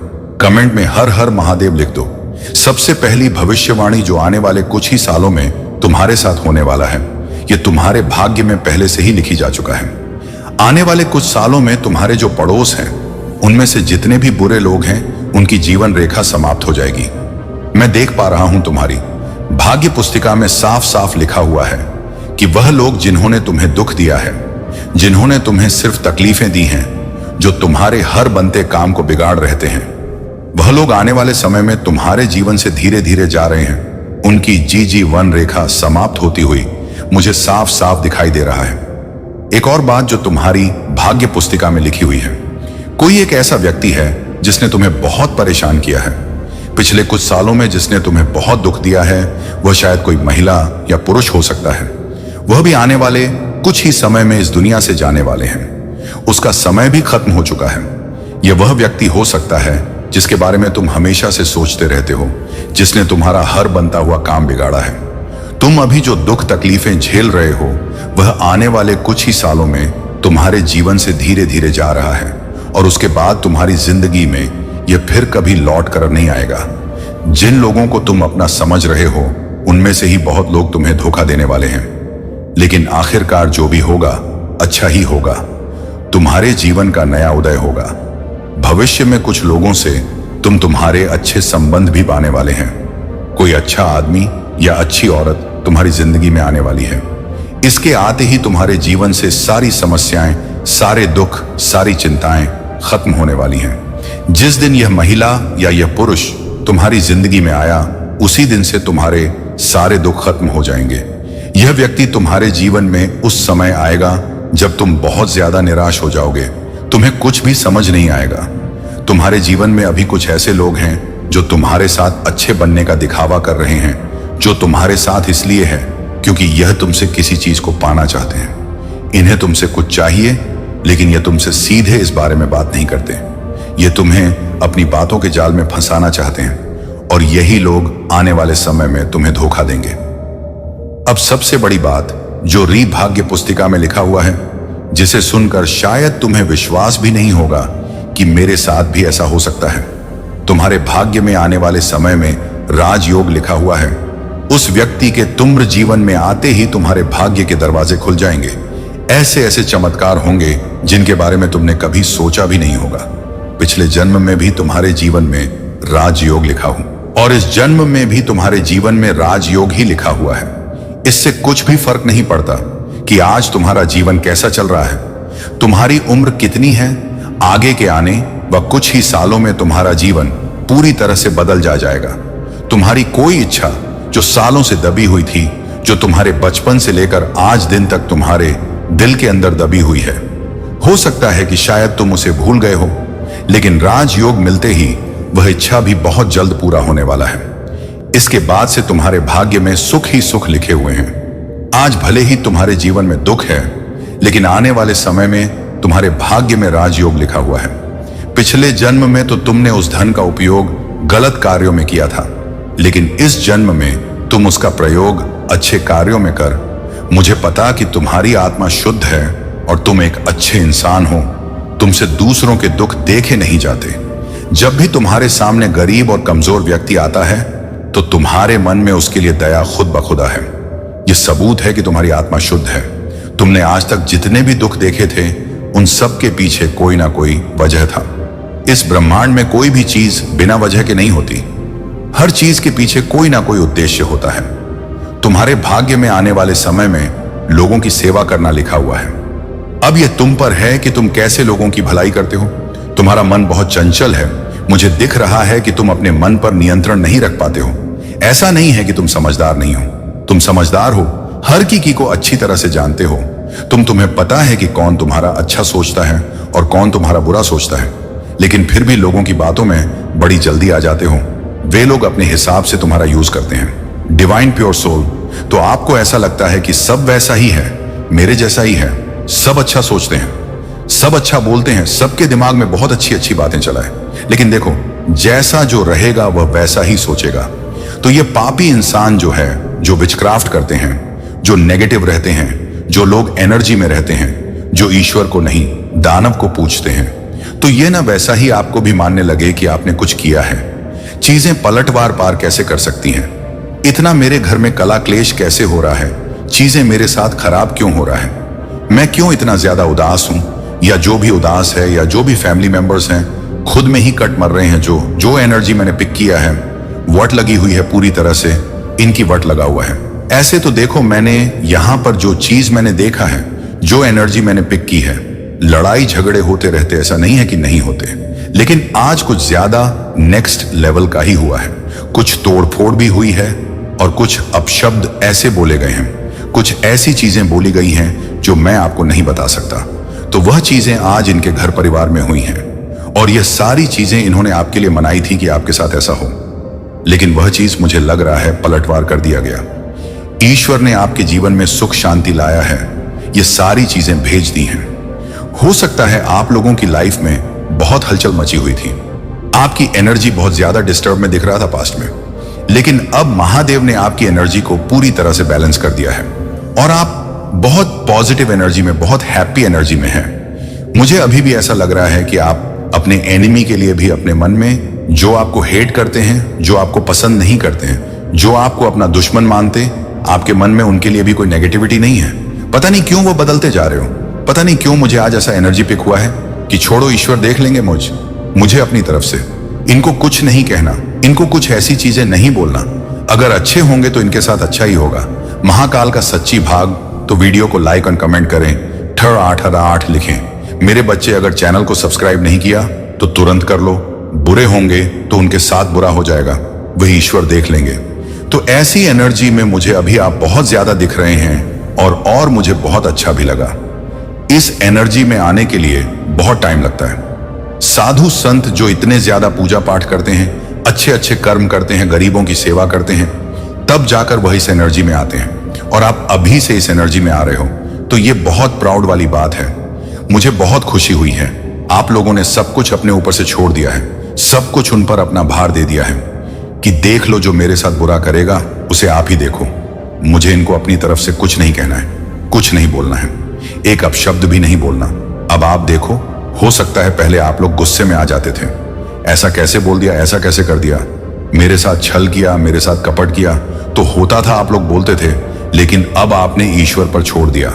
कमेंट में हर हर महादेव लिख दो। सबसे पहली भविष्यवाणी जो आने वाले कुछ ही सालों में तुम्हारे साथ होने वाला है, यह तुम्हारे भाग्य में पहले से ही लिखी जा चुका है। आने वाले कुछ सालों में तुम्हारे जो पड़ोस हैं, उनमें से जितने भी बुरे लोग हैं, उनकी जीवन रेखा समाप्त हो जाएगी। मैं देख पा रहा हूं तुम्हारी भाग्य पुस्तिका में साफ साफ लिखा हुआ है कि वह लोग जिन्होंने तुम्हें दुख दिया है, जिन्होंने तुम्हें सिर्फ तकलीफें दी हैं, जो तुम्हारे हर बनते काम को बिगाड़ रहते हैं, वह लोग आने वाले समय में तुम्हारे जीवन से धीरे धीरे जा रहे हैं। उनकी GG1 रेखा समाप्त होती हुई मुझे साफ साफ दिखाई दे रहा है। एक और बात जो तुम्हारी भाग्य पुस्तिका में लिखी हुई है, कोई एक ऐसा व्यक्ति है जिसने तुम्हें बहुत परेशान किया है। पिछले कुछ सालों में जिसने तुम्हें बहुत दुख दिया है, वह शायद कोई महिला या पुरुष हो सकता है। वह भी आने वाले कुछ ही समय में इस दुनिया से जाने वाले हैं। उसका समय भी खत्म हो चुका है। यह वह व्यक्ति हो सकता है जिसके बारे में तुम हमेशा से सोचते रहते हो, जिसने तुम्हारा हर बनता हुआ काम बिगाड़ा है। तुम अभी जो दुख तकलीफें झेल रहे हो, वह आने वाले कुछ ही सालों में तुम्हारे जीवन से धीरे धीरे जा रहा है और उसके बाद तुम्हारी जिंदगी में यह फिर कभी लौट कर नहीं आएगा। जिन लोगों को तुम अपना समझ रहे हो, उनमें से ही बहुत लोग तुम्हें धोखा देने वाले हैं, लेकिन आखिरकार जो भी होगा अच्छा ही होगा। तुम्हारे जीवन का नया उदय होगा। भविष्य में कुछ लोगों से तुम तुम्हारे अच्छे संबंध भी पाने वाले हैं। कोई अच्छा आदमी या अच्छी औरत तुम्हारी जिंदगी में आने वाली है। इसके आते ही तुम्हारे जीवन से सारी समस्याएं, सारे दुख, सारी चिंताएं खत्म होने वाली हैं। जिस दिन यह महिला या यह पुरुष तुम्हारी जिंदगी में आया, उसी दिन से तुम्हारे सारे दुख खत्म हो जाएंगे। यह व्यक्ति तुम्हारे जीवन में उस समय आएगा जब तुम बहुत ज्यादा निराश हो जाओगे, तुम्हें कुछ भी समझ नहीं आएगा। तुम्हारे जीवन में अभी कुछ ऐसे लोग हैं जो तुम्हारे साथ अच्छे बनने का दिखावा कर रहे हैं, जो तुम्हारे साथ इसलिए है क्योंकि यह तुमसे किसी चीज को पाना चाहते हैं। इन्हें तुमसे कुछ चाहिए, लेकिन यह तुमसे सीधे इस बारे में बात नहीं करते। ये तुम्हें अपनी बातों के जाल में फंसाना चाहते हैं और यही लोग आने वाले समय में तुम्हें धोखा देंगे। अब सबसे बड़ी बात जो री भाग्य पुस्तिका में लिखा हुआ है, जिसे सुनकर शायद तुम्हें विश्वास भी नहीं होगा कि मेरे साथ भी ऐसा हो सकता है। तुम्हारे भाग्य में आने वाले समय में राजयोग लिखा हुआ है। उस व्यक्ति के तुम्र जीवन में आते ही तुम्हारे भाग्य के दरवाजे खुल जाएंगे। ऐसे ऐसे चमत्कार होंगे जिनके बारे में तुमने कभी सोचा भी नहीं होगा। पिछले जन्म में भी तुम्हारे जीवन में राजयोग लिखा हो और इस जन्म में भी तुम्हारे जीवन में राजयोग ही लिखा हुआ है। इससे कुछ भी फर्क नहीं पड़ता कि आज तुम्हारा जीवन कैसा चल रहा है, तुम्हारी उम्र कितनी है। आगे के आने व कुछ ही सालों में तुम्हारा जीवन पूरी तरह से बदल जाएगा। तुम्हारी कोई इच्छा जो सालों से दबी हुई थी, जो तुम्हारे बचपन से लेकर आज दिन तक तुम्हारे दिल के अंदर दबी हुई है, हो सकता है कि शायद तुम उसे भूल गए हो, लेकिन राजयोग मिलते ही वह इच्छा भी बहुत जल्द पूरा होने वाला है। इसके बाद से तुम्हारे भाग्य में सुख ही सुख लिखे हुए हैं। आज भले ही तुम्हारे जीवन में दुख है, लेकिन आने वाले समय में तुम्हारे भाग्य में राजयोग लिखा हुआ है। पिछले जन्म में तो तुमने उस धन का उपयोग गलत कार्यों में किया था, लेकिन इस जन्म में तुम उसका प्रयोग अच्छे कार्यों में कर। मुझे पता कि तुम्हारी आत्मा शुद्ध है और तुम एक अच्छे इंसान हो। तुमसे दूसरों के दुख देखे नहीं जाते। जब भी तुम्हारे सामने गरीब और कमजोर व्यक्ति आता है, तो तुम्हारे मन में उसके लिए दया खुद ब खुदा है। यह सबूत है कि तुम्हारी आत्मा शुद्ध है। तुमने आज तक जितने भी दुख देखे थे, उन सब के पीछे कोई ना कोई वजह था। इस ब्रह्मांड में कोई भी चीज बिना वजह के नहीं होती। हर चीज के पीछे कोई ना कोई उद्देश्य होता है। तुम्हारे भाग्य में आने वाले समय में लोगों की सेवा करना लिखा हुआ है। अब यह तुम पर है कि तुम कैसे लोगों की भलाई करते हो। तुम्हारा मन बहुत चंचल है। मुझे दिख रहा है कि तुम अपने मन पर नियंत्रण नहीं रख पाते हो। ऐसा नहीं है कि तुम समझदार नहीं हो, तुम समझदार हो। हर की को अच्छी तरह से जानते हो। तुम्हें पता है कि कौन तुम्हारा अच्छा सोचता है और कौन तुम्हारा बुरा सोचता है, लेकिन फिर भी लोगों की बातों में बड़ी जल्दी आ जाते हो। वे लोग अपने हिसाब से तुम्हारा यूज करते हैं। डिवाइन प्योर सोल, तो आपको ऐसा लगता है कि सब वैसा ही है, मेरे जैसा ही है, सब अच्छा सोचते हैं, सब अच्छा बोलते हैं, सबके दिमाग में बहुत अच्छी अच्छी बातें चलाए। लेकिन देखो, जैसा जो रहेगा वह वैसा ही सोचेगा। तो ये पापी इंसान जो है, जो विचक्राफ्ट करते हैं, जो नेगेटिव रहते हैं, जो लोग एनर्जी में रहते हैं, जो ईश्वर को नहीं दानव को पूछते हैं, तो ये ना वैसा ही आपको भी मानने लगे कि आपने कुछ किया है। चीजें पलटवार पार कैसे कर सकती हैं? इतना मेरे घर में कला क्लेश कैसे हो रहा है? चीजें मेरे साथ खराब क्यों हो रहा है? मैं क्यों इतना ज्यादा उदास हूं? या जो भी उदास है, या जो भी फैमिली मेंबर्स हैं, खुद में ही कट मर रहे हैं। जो एनर्जी मैंने पिक किया है, वट लगी हुई है पूरी तरह से, इनकी वट लगा हुआ है। ऐसे तो देखो, मैंने यहां पर जो चीज मैंने देखा है, जो एनर्जी मैंने पिक की है, लड़ाई झगड़े होते रहते, ऐसा नहीं है कि नहीं होते, लेकिन आज कुछ ज्यादा नेक्स्ट लेवल का ही हुआ है। कुछ तोड़फोड़ भी हुई है और कुछ अपशब्द ऐसे बोले गए हैं, कुछ ऐसी चीजें बोली गई हैं जो मैं आपको नहीं बता सकता। तो वह चीजें आज इनके घर परिवार में हुई हैं, और यह सारी चीजें इन्होंने आपके लिए मनाई थी कि आपके साथ ऐसा हो, लेकिन वह चीज मुझे लग रहा है पलटवार कर दिया गया। ईश्वर ने आपके जीवन में सुख शांति लाया है, ये सारी चीजें भेज दी हैं। हो सकता है आप लोगों की लाइफ में बहुत हलचल मची हुई थी, आपकी एनर्जी बहुत ज्यादा डिस्टर्ब में दिख रहा था पास्ट में, लेकिन अब महादेव ने आपकी एनर्जी को पूरी तरह से बैलेंस कर दिया है और आप बहुत पॉजिटिव एनर्जी में, बहुत हैप्पी एनर्जी में हैं। मुझे अभी भी ऐसा लग रहा है कि आप अपने एनिमी के लिए भी अपने मन में, जो आपको हेट करते हैं, जो आपको पसंद नहीं करते हैं, जो आपको अपना दुश्मन मानते, आपके मन में उनके लिए भी कोई नेगेटिविटी नहीं है। पता नहीं क्यों वो बदलते जा रहे हो, पता नहीं क्यों मुझे आज ऐसा एनर्जी पिक हुआ है कि छोड़ो, ईश्वर देख लेंगे मुझे अपनी तरफ से। इनको कुछ नहीं कहना, इनको कुछ ऐसी चीजें नहीं बोलना। अगर अच्छे होंगे तो इनके साथ अच्छा ही होगा। महाकाल का सच्ची भाग। तो वीडियो को लाइक और कमेंट करें, ठ8 लिखें। मेरे बच्चे अगर चैनल को सब्सक्राइब नहीं किया तो तुरंत कर लो। बुरे होंगे तो उनके साथ बुरा हो जाएगा, वही ईश्वर देख लेंगे। तो ऐसी एनर्जी में मुझे अभी आप बहुत ज्यादा दिख रहे हैं और मुझे बहुत अच्छा भी लगा। इस एनर्जी में आने के लिए बहुत टाइम लगता है। साधु संत जो इतने ज्यादा पूजा पाठ करते हैं, अच्छे अच्छे कर्म करते हैं, गरीबों की सेवा करते हैं, तब जाकर वह इस एनर्जी में आते हैं। और आप अभी से इस एनर्जी में आ रहे हो, तो ये बहुत प्राउड वाली बात है। मुझे बहुत खुशी हुई है। आप लोगों ने सब कुछ अपने ऊपर से छोड़ दिया है, सब कुछ उन पर अपना भार दे दिया है कि देख लो, जो मेरे साथ बुरा करेगा उसे आप ही देखो। मुझे इनको अपनी तरफ से कुछ नहीं कहना है, कुछ नहीं बोलना है, एक अपशब्द भी नहीं बोलना। अब आप देखो, हो सकता है पहले आप लोग गुस्से में आ जाते थे, ऐसा कैसे बोल दिया, ऐसा कैसे कर दिया, मेरे साथ छल किया, मेरे साथ कपट किया, तो होता था, आप लोग बोलते थे। लेकिन अब आपने ईश्वर पर छोड़ दिया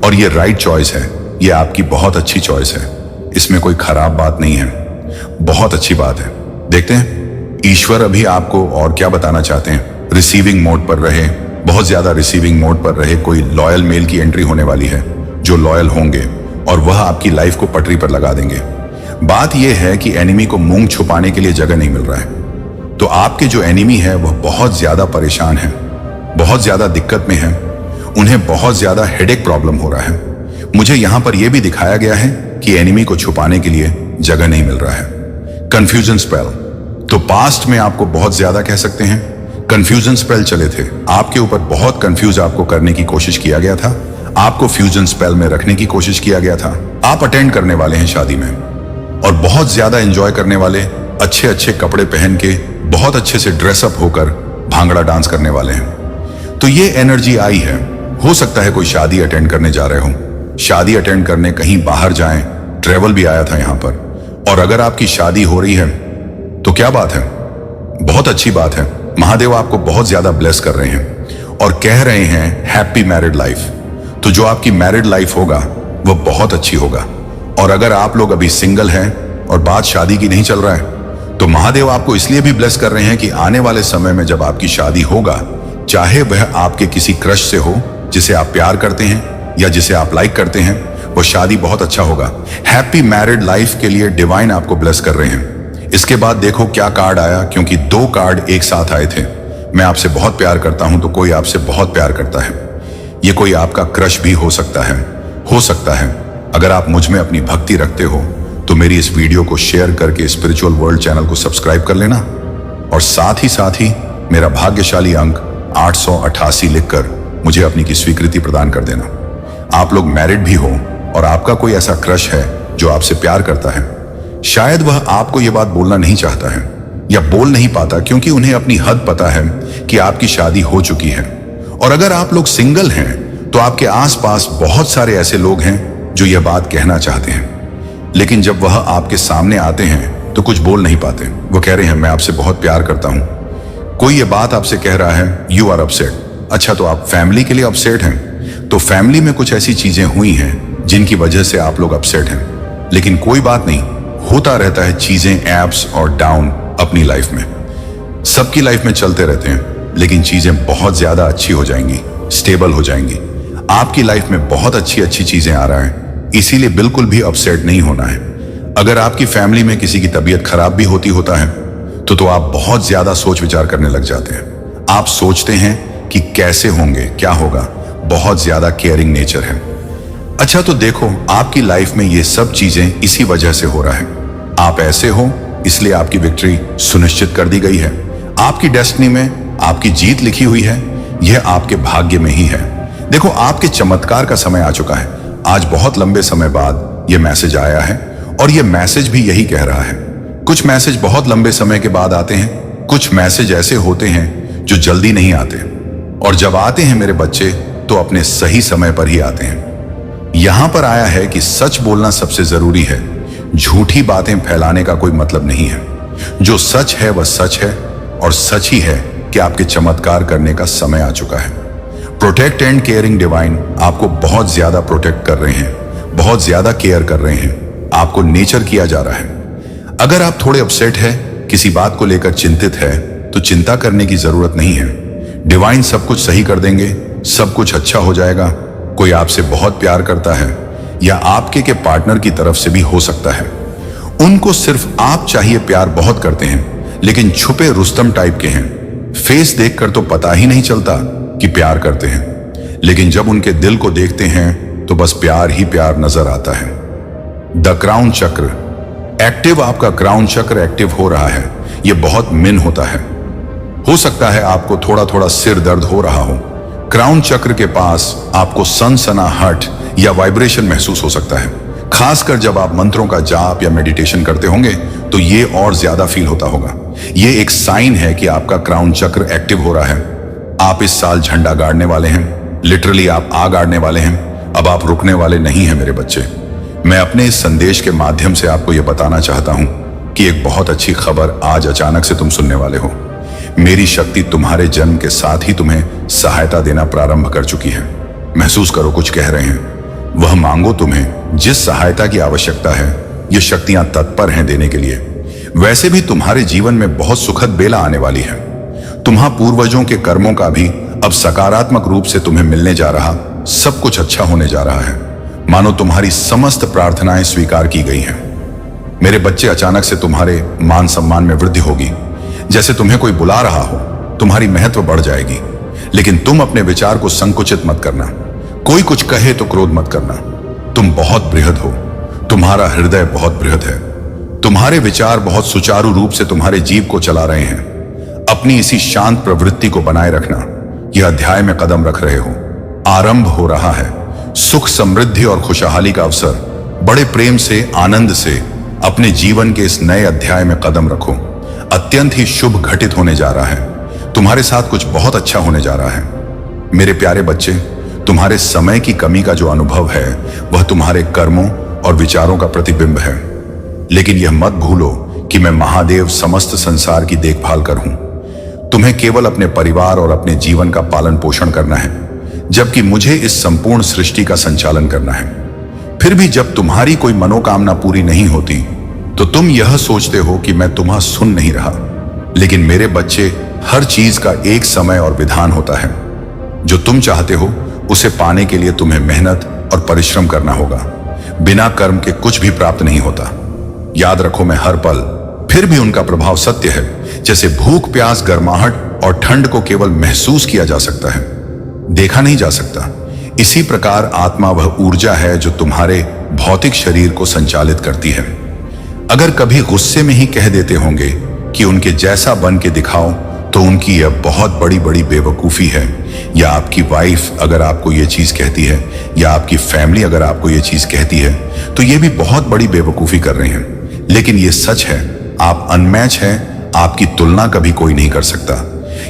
और ये राइट चॉइस है, ये आपकी बहुत अच्छी चॉइस है, इसमें कोई खराब बात नहीं है, बहुत अच्छी बात है। देखते हैं ईश्वर अभी आपको और क्या बताना चाहते हैं। रिसीविंग मोड पर रहे, बहुत ज्यादा रिसीविंग मोड पर रहे। कोई लॉयल मेल की एंट्री होने वाली है, जो लॉयल होंगे और वह आपकी लाइफ को पटरी पर लगा देंगे। बात यह है कि एनिमी को मूंग छुपाने के लिए जगह नहीं मिल रहा है, तो आपके जो एनिमी है वह बहुत ज्यादा परेशान है, बहुत ज्यादा दिक्कत में है, उन्हें बहुत ज्यादा हेडेक प्रॉब्लम हो रहा है। मुझे यहां पर यह भी दिखाया गया है कि एनिमी को छुपाने के लिए जगह नहीं मिल रहा है। कंफ्यूजन स्पेल, तो पास्ट में आपको बहुत ज्यादा कह सकते हैं कंफ्यूजन स्पेल चले थे, आपके ऊपर बहुत कंफ्यूज आपको करने की कोशिश किया गया था, आपको फ्यूजन स्पेल में रखने की कोशिश किया गया था। आप अटेंड करने वाले हैं शादी में और बहुत ज्यादा एंजॉय करने वाले, अच्छे अच्छे कपड़े पहन के, बहुत अच्छे से ड्रेसअप होकर भांगड़ा डांस करने वाले हैं। तो ये एनर्जी आई है। हो सकता है कोई शादी अटेंड करने जा रहे हो, शादी अटेंड करने कहीं बाहर जाएं, ट्रेवल भी आया था यहां पर। और अगर आपकी शादी हो रही है तो क्या बात है, बहुत अच्छी बात है। महादेव आपको बहुत ज्यादा ब्लेस कर रहे हैं और कह रहे हैं हैप्पी मैरिड लाइफ। तो जो आपकी मैरिड लाइफ होगा वह बहुत अच्छी होगा। और अगर आप लोग अभी सिंगल हैं और बात शादी की नहीं चल रहा है, तो महादेव आपको इसलिए भी ब्लेस कर रहे हैं कि आने वाले समय में जब आपकी शादी होगा, चाहे वह आपके किसी क्रश से हो, जिसे आप प्यार करते हैं या जिसे आप लाइक करते हैं, वो शादी बहुत अच्छा होगा। हैप्पी मैरिड लाइफ के लिए डिवाइन आपको ब्लेस कर रहे हैं। इसके बाद देखो क्या कार्ड आया, क्योंकि 2 कार्ड एक साथ आए थे। मैं आपसे बहुत प्यार करता हूं तो कोई आपसे बहुत प्यार करता है। ये कोई आपका क्रश भी हो सकता है, हो सकता है। अगर आप मुझ में अपनी भक्ति रखते हो तो मेरी इस वीडियो को शेयर करके स्पिरिचुअल वर्ल्ड चैनल को सब्सक्राइब कर लेना। और साथ ही मेरा भाग्यशाली अंक 888 लिखकर मुझे अपनी की स्वीकृति प्रदान कर देना। आप लोग मैरिड भी हो और आपका कोई ऐसा क्रश है जो आपसे प्यार करता है। शायद वह आपको यह बात बोलना नहीं चाहता है या बोल नहीं पाता क्योंकि उन्हें अपनी हद पता है कि आपकी शादी हो चुकी है। और अगर आप लोग सिंगल हैं तो आपके आसपास बहुत सारे ऐसे लोग हैं जो यह बात कहना चाहते हैं, लेकिन जब वह आपके सामने आते हैं तो कुछ बोल नहीं पाते। वो कह रहे हैं मैं आपसे बहुत प्यार करता हूं। कोई ये बात आपसे कह रहा है यू आर अपसेट। अच्छा, तो आप फैमिली के लिए अपसेट हैं? तो फैमिली में कुछ ऐसी चीजें हुई हैं जिनकी वजह से आप लोग अपसेट हैं, लेकिन कोई बात नहीं, होता रहता है चीजें अप्स और डाउन अपनी लाइफ में। सबकी लाइफ में चलते रहते हैं, लेकिन चीजें बहुत ज्यादा अच्छी हो जाएंगी, स्टेबल हो जाएंगी। आपकी लाइफ में बहुत अच्छी अच्छी चीजें आ रहा है, इसीलिए बिल्कुल भी अपसेट नहीं होना है। अगर आपकी फैमिली में किसी की तबीयत खराब भी होता है तो आप बहुत ज्यादा सोच विचार करने लग जाते हैं। आप सोचते हैं कि कैसे होंगे, क्या होगा, बहुत ज्यादा केयरिंग नेचर है। अच्छा, तो देखो आपकी लाइफ में ये सब चीजें इसी वजह से हो रहा है। आप ऐसे हो इसलिए आपकी विक्ट्री सुनिश्चित कर दी गई है। आपकी डेस्टिनी में आपकी जीत लिखी हुई है, यह आपके भाग्य में ही है। देखो आपके चमत्कार का समय आ चुका है। आज बहुत लंबे समय बाद यह मैसेज आया है और यह मैसेज भी यही कह रहा है। कुछ मैसेज बहुत लंबे समय के बाद आते हैं, कुछ मैसेज ऐसे होते हैं जो जल्दी नहीं आते, और जब आते हैं मेरे बच्चे तो अपने सही समय पर ही आते हैं। यहां पर आया है कि सच बोलना सबसे जरूरी है, झूठी बातें फैलाने का कोई मतलब नहीं है। जो सच है वह सच है, और सच ही है कि आपके चमत्कार करने का समय आ चुका है। प्रोटेक्ट एंड केयरिंग डिवाइन आपको बहुत ज्यादा प्रोटेक्ट कर रहे हैं, बहुत ज्यादा केयर कर रहे हैं, आपको नेचर किया जा रहा है। अगर आप थोड़े अपसेट है, किसी बात को लेकर चिंतित है, तो चिंता करने की जरूरत नहीं है। डिवाइन सब कुछ सही कर देंगे, सब कुछ अच्छा हो जाएगा। कोई आपसे बहुत प्यार करता है या आपके के पार्टनर की तरफ से भी हो सकता है। उनको सिर्फ आप चाहिए, प्यार बहुत करते हैं लेकिन छुपे रुस्तम टाइप के हैं। फेस देखकर तो पता ही नहीं चलता कि प्यार करते हैं, लेकिन जब उनके दिल को देखते हैं तो बस प्यार ही प्यार नजर आता है। द क्राउन चक्र एक्टिव, आपका क्राउन चक्र एक्टिव हो रहा है। यह बहुत मिन होता है। हो सकता है आपको थोड़ा थोड़ा सिर दर्द हो रहा हो। क्राउन चक्र के पास आपको सनसनाहट या वाइब्रेशन महसूस हो सकता है। खासकर जब आप मंत्रों का जाप या मेडिटेशन करते होंगे तो ये और ज्यादा फील होता होगा। ये एक साइन है कि आपका क्राउन चक्र एक्टिव हो रहा है। आप इस साल झंडा गाड़ने वाले हैं, लिटरली आप आग गाड़ने वाले हैं। अब आप रुकने वाले नहीं हैं मेरे बच्चे। मैं अपने इस संदेश के माध्यम से आपको यह बताना चाहता हूं कि एक बहुत अच्छी खबर आज अचानक से तुम सुनने वाले हो। मेरी शक्ति तुम्हारे जन्म के साथ ही तुम्हें सहायता देना प्रारंभ कर चुकी है। महसूस करो कुछ कह रहे हैं। वह मांगो, तुम्हें जिस सहायता की आवश्यकता है ये शक्तियां तत्पर हैं देने के लिए। वैसे भी तुम्हारे जीवन में बहुत सुखद बेला आने वाली है। तुम्हारे पूर्वजों के कर्मों का भी अब सकारात्मक रूप से तुम्हें मिलने जा रहा, सब कुछ अच्छा होने जा रहा है। मानो तुम्हारी समस्त प्रार्थनाएं स्वीकार की गई हैं। मेरे बच्चे, अचानक से तुम्हारे मान सम्मान में वृद्धि होगी। जैसे तुम्हें कोई बुला रहा हो, तुम्हारी महत्व बढ़ जाएगी। लेकिन तुम अपने विचार को संकुचित मत करना। कोई कुछ कहे तो क्रोध मत करना। तुम बहुत बृहद हो, तुम्हारा हृदय बहुत बृहद है। तुम्हारे विचार बहुत सुचारू रूप से तुम्हारे जीव को चला रहे हैं। अपनी इसी शांत प्रवृत्ति को बनाए रखना। यह अध्याय में कदम रख रहे हो, आरंभ हो रहा है। सुख, समृद्धि और खुशहाली का अवसर। बड़े प्रेम से, आनंद से अपने जीवन के इस नए अध्याय में कदम रखो। अत्यंत ही शुभ घटित होने जा रहा है। तुम्हारे साथ कुछ बहुत अच्छा होने जा रहा है। मेरे प्यारे बच्चे, तुम्हारे समय की कमी का जो अनुभव है वह तुम्हारे कर्मों और विचारों का प्रतिबिंब है। लेकिन यह मत भूलो कि मैं महादेव समस्त संसार की देखभाल करूं। तुम्हें केवल अपने परिवार और अपने जीवन का पालन पोषण करना है, जबकि मुझे इस संपूर्ण सृष्टि का संचालन करना है। फिर भी जब तुम्हारी कोई मनोकामना पूरी नहीं होती तो तुम यह सोचते हो कि मैं तुम्हें सुन नहीं रहा। लेकिन मेरे बच्चे, हर चीज का एक समय और विधान होता है। जो तुम चाहते हो उसे पाने के लिए तुम्हें मेहनत और परिश्रम करना होगा। बिना कर्म के कुछ भी प्राप्त नहीं होता। याद रखो, मैं हर पल, फिर भी उनका प्रभाव सत्य है। जैसे भूख, प्यास, गर्माहट और ठंड को केवल महसूस किया जा सकता है, देखा नहीं जा सकता। इसी प्रकार आत्मा वह ऊर्जा है जो तुम्हारे भौतिक शरीर को संचालित करती है। अगर कभी गुस्से में ही कह देते होंगे कि उनके जैसा बन के दिखाओ तो उनकी यह बहुत बड़ी बड़ी बेवकूफ़ी है, या आपकी वाइफ अगर आपको ये चीज़ कहती है, या आपकी फैमिली अगर आपको ये चीज़ कहती है, तो ये भी बहुत बड़ी बेवकूफ़ी कर रहे हैं। लेकिन ये सच है, आप अनमैच हैं, आपकी तुलना कभी कोई नहीं कर सकता।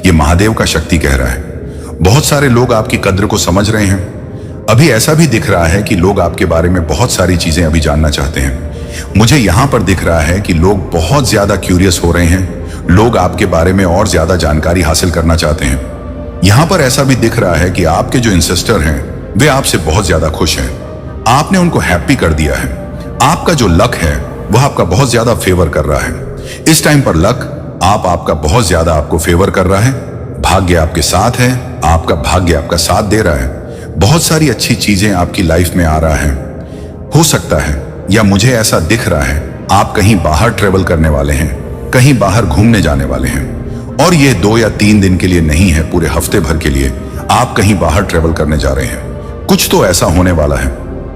ये महादेव का शक्ति कह रहा है। बहुत सारे लोग आपकी कद्र को समझ रहे हैं। अभी ऐसा भी दिख रहा है कि लोग आपके बारे में बहुत सारी चीज़ें अभी जानना चाहते हैं। मुझे यहाँ पर दिख रहा है कि लोग बहुत ज़्यादा क्यूरियस हो रहे हैं। लोग आपके बारे में और ज़्यादा जानकारी हासिल करना चाहते हैं। यहाँ पर ऐसा भी दिख रहा है कि आपके जो इंसेस्टर हैं वे आपसे बहुत ज़्यादा खुश हैं। आपने उनको हैप्पी कर दिया है। आपका जो लक है वह आपका बहुत ज़्यादा फेवर कर रहा है। इस टाइम पर लक आपका बहुत ज़्यादा आपको फेवर कर रहा है। भाग्य आपके साथ है, आपका भाग्य आपका साथ दे रहा है। बहुत सारी अच्छी चीज़ें आपकी लाइफ में आ रहा है। हो सकता है, या मुझे ऐसा दिख रहा है, आप कहीं बाहर ट्रेवल करने वाले हैं, कहीं बाहर घूमने जाने वाले हैं। और ये 2 या 3 दिन के लिए नहीं है, पूरे हफ्ते भर के लिए आप कहीं बाहर ट्रेवल करने जा रहे हैं। कुछ तो ऐसा होने वाला है।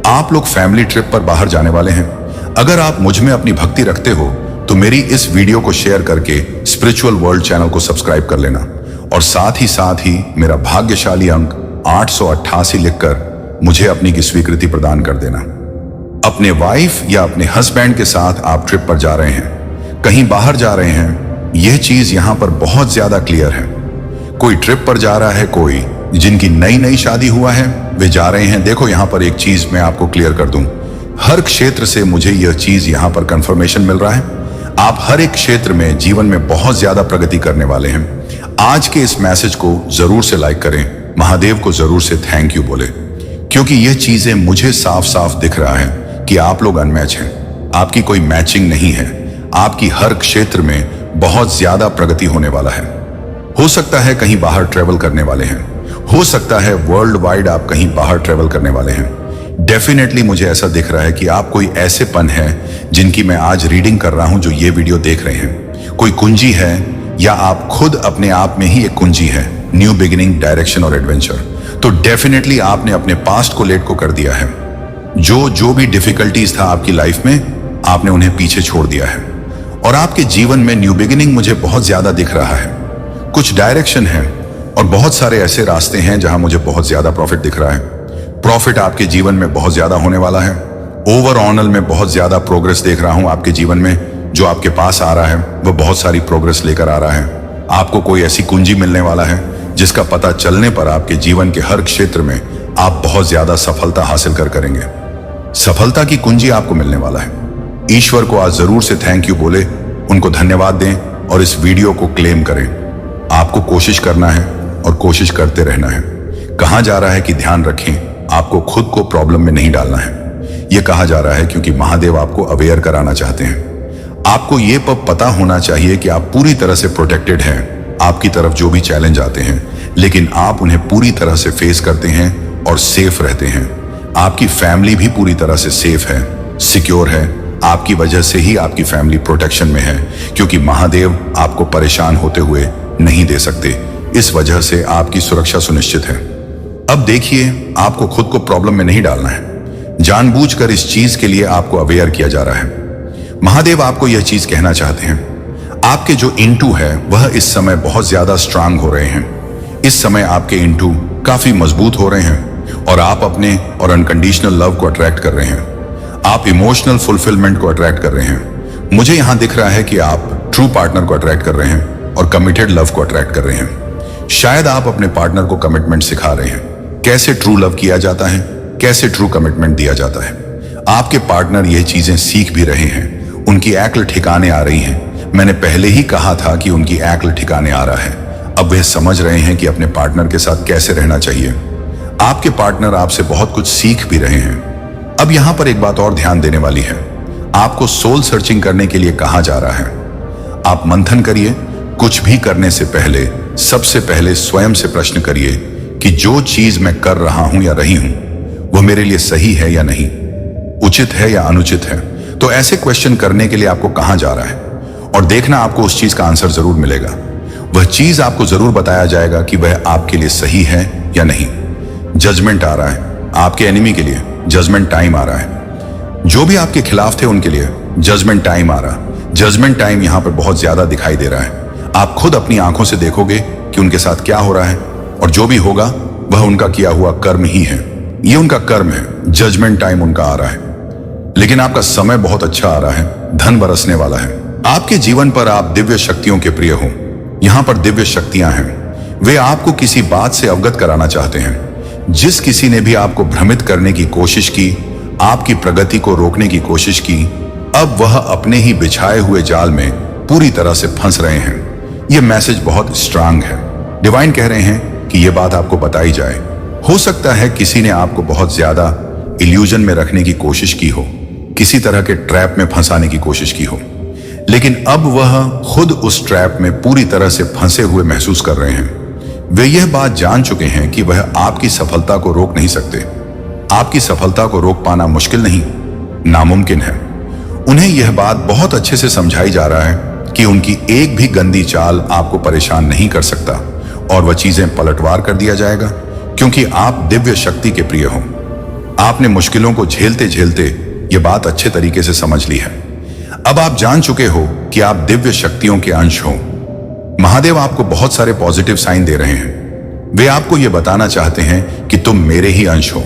आप लोग फैमिली ट्रिप पर बाहर जाने वाले हैं। अगर आप मुझ में अपनी भक्ति रखते हो तो मेरी इस वीडियो को शेयर करके स्पिरिचुअल वर्ल्ड चैनल को सब्सक्राइब कर लेना, और साथ ही मेरा भाग्यशाली अंक 888 लिखकर मुझे अपनी की स्वीकृति प्रदान कर देना। अपने वाइफ या अपने हस्बैंड के साथ आप ट्रिप पर जा रहे हैं, कहीं बाहर जा रहे हैं। यह चीज यहां पर बहुत ज्यादा क्लियर है। कोई ट्रिप पर जा रहा है, कोई जिनकी नई शादी हुआ है वे जा रहे हैं। देखो यहां पर एक चीज मैं आपको क्लियर कर दूं, हर क्षेत्र से मुझे यह चीज यहां पर कंफर्मेशन मिल रहा है। आप हर एक क्षेत्र में जीवन में बहुत ज्यादा प्रगति करने वाले हैं। आज के इस मैसेज को जरूर से लाइक करें, महादेव को जरूर से थैंक यू बोले, क्योंकि यह चीजें मुझे साफ साफ दिख रहा है कि आप लोग अनमैच हैं। आपकी कोई मैचिंग नहीं है। आपकी हर क्षेत्र में बहुत ज्यादा प्रगति होने वाला है। हो सकता है कहीं बाहर ट्रेवल करने वाले हैं, हो सकता है वर्ल्ड वाइड आप कहीं बाहर ट्रेवल करने वाले हैं। डेफिनेटली मुझे ऐसा दिख रहा है कि आप कोई ऐसे पन है जिनकी मैं आज रीडिंग कर रहा हूं, जो ये वीडियो देख रहे हैं। कोई कुंजी है, या आप खुद अपने आप में ही एक कुंजी है, न्यू बिगिनिंग, डायरेक्शन और एडवेंचर। तो डेफिनेटली आपने अपने पास्ट को लेट को कर दिया है। जो भी डिफिकल्टीज था आपकी लाइफ में, आपने उन्हें पीछे छोड़ दिया है, और आपके जीवन में न्यू बिगिनिंग मुझे बहुत ज्यादा दिख रहा है। कुछ डायरेक्शन है और बहुत सारे ऐसे रास्ते हैं जहां मुझे बहुत ज्यादा प्रॉफिट दिख रहा है। प्रॉफिट आपके जीवन में बहुत ज्यादा होने वाला है। ओवरऑल में बहुत ज्यादा प्रोग्रेस देख रहा हूं आपके जीवन में। जो आपके पास आ रहा है वह बहुत सारी प्रोग्रेस लेकर आ रहा है। आपको कोई ऐसी कुंजी मिलने वाला है जिसका पता चलने पर आपके जीवन के हर क्षेत्र में आप बहुत ज्यादा सफलता हासिल करेंगे। सफलता की कुंजी आपको मिलने वाला है। ईश्वर को आज जरूर से थैंक यू बोले, उनको धन्यवाद दें और इस वीडियो को क्लेम करें। आपको कोशिश करना है और कोशिश करते रहना है। कहा जा रहा है कि ध्यान रखें, आपको खुद को प्रॉब्लम में नहीं डालना है। यह कहा जा रहा है क्योंकि महादेव आपको अवेयर कराना चाहते हैं। आपको ये पता होना चाहिए कि आप पूरी तरह से प्रोटेक्टेड हैं। आपकी तरफ जो भी चैलेंज आते हैं, लेकिन आप उन्हें पूरी तरह से फेस करते हैं और सेफ रहते हैं। आपकी फैमिली भी पूरी तरह से सेफ है, सिक्योर है। आपकी वजह से ही आपकी फैमिली प्रोटेक्शन में है, क्योंकि महादेव आपको परेशान होते हुए नहीं दे सकते। इस वजह से आपकी सुरक्षा सुनिश्चित है। अब देखिए, आपको खुद को प्रॉब्लम में नहीं डालना है। जानबूझकर इस चीज के लिए आपको अवेयर किया जा रहा है। महादेव आपको यह चीज कहना चाहते हैं, आपके जो इंटू है वह इस समय बहुत ज्यादा स्ट्रांग हो रहे हैं। इस समय आपके इंटू काफी मजबूत हो रहे हैं और आप अपने और अनकंडीशनल लव को अट्रैक्ट कर रहे हैं। आप इमोशनल फुलफिलमेंट को अट्रैक्ट कर रहे हैं। मुझे यहां दिख रहा है कि आप ट्रू पार्टनर को अट्रैक्ट कर रहे हैं और कमिटेड लव को अट्रैक्ट कर रहे हैं। शायद आप अपने पार्टनर को कमिटमेंट सिखा रहे हैं, कैसे ट्रू लव किया जाता है, कैसे ट्रू कमिटमेंट दिया जाता है। आपके पार्टनर ये चीजें सीख भी रहे हैं। उनकी अक्ल ठिकाने आ रही है। मैंने पहले ही कहा था कि उनकी अक्ल ठिकाने आ रहा है। अब वे समझ रहे हैं कि अपने पार्टनर के साथ कैसे रहना चाहिए। आपके पार्टनर आपसे बहुत कुछ सीख भी रहे हैं। अब यहां पर एक बात और ध्यान देने वाली है। आपको सोल सर्चिंग करने के लिए कहा जा रहा है। आप मंथन करिए। कुछ भी करने से पहले सबसे पहले स्वयं से प्रश्न करिए कि जो चीज मैं कर रहा हूं या रही हूं वह मेरे लिए सही है या नहीं, उचित है या अनुचित है। तो ऐसे क्वेश्चन करने के लिए आपको कहा जा रहा है, और देखना आपको उस चीज का आंसर जरूर मिलेगा। वह चीज आपको जरूर बताया जाएगा कि वह आपके लिए सही है या नहीं। जजमेंट आ रहा है आपके एनिमी के लिए। जजमेंट टाइम आ रहा है। जो भी आपके खिलाफ थे उनके लिए जजमेंट टाइम आ रहा। जजमेंट टाइम यहाँ पर बहुत ज्यादा दिखाई दे रहा है। आप खुद अपनी आंखों से देखोगे कि उनके साथ क्या हो रहा है, और जो भी होगा वह उनका किया हुआ कर्म ही है। ये उनका कर्म है। जजमेंट टाइम उनका आ रहा है, लेकिन आपका समय बहुत अच्छा आ रहा है। धन बरसने वाला है आपके जीवन पर। आप दिव्य शक्तियों के प्रिय हो। यहाँ पर दिव्य शक्तियां हैं। वे आपको किसी बात से अवगत कराना चाहते हैं। जिस किसी ने भी आपको भ्रमित करने की कोशिश की, आपकी प्रगति को रोकने की कोशिश की, अब वह अपने ही बिछाए हुए जाल में पूरी तरह से फंस रहे हैं। यह मैसेज बहुत स्ट्रांग है। डिवाइन कह रहे हैं कि यह बात आपको बताई जाए। हो सकता है किसी ने आपको बहुत ज्यादा इल्यूजन में रखने की कोशिश की हो, किसी तरह के ट्रैप में फंसाने की कोशिश की हो, लेकिन अब वह खुद उस ट्रैप में पूरी तरह से फंसे हुए महसूस कर रहे हैं। वे यह बात जान चुके हैं कि वह आपकी सफलता को रोक नहीं सकते। आपकी सफलता को रोक पाना मुश्किल नहीं, नामुमकिन है। उन्हें यह बात बहुत अच्छे से समझाई जा रहा है कि उनकी एक भी गंदी चाल आपको परेशान नहीं कर सकता, और वह चीजें पलटवार कर दिया जाएगा, क्योंकि आप दिव्य शक्ति के प्रिय हो। आपने मुश्किलों को झेलते झेलते यह बात अच्छे तरीके से समझ ली है। अब आप जान चुके हो कि आप दिव्य शक्तियों के अंश हो। महादेव आपको बहुत सारे पॉजिटिव साइन दे रहे हैं। वे आपको यह बताना चाहते हैं कि तुम मेरे ही अंश हो।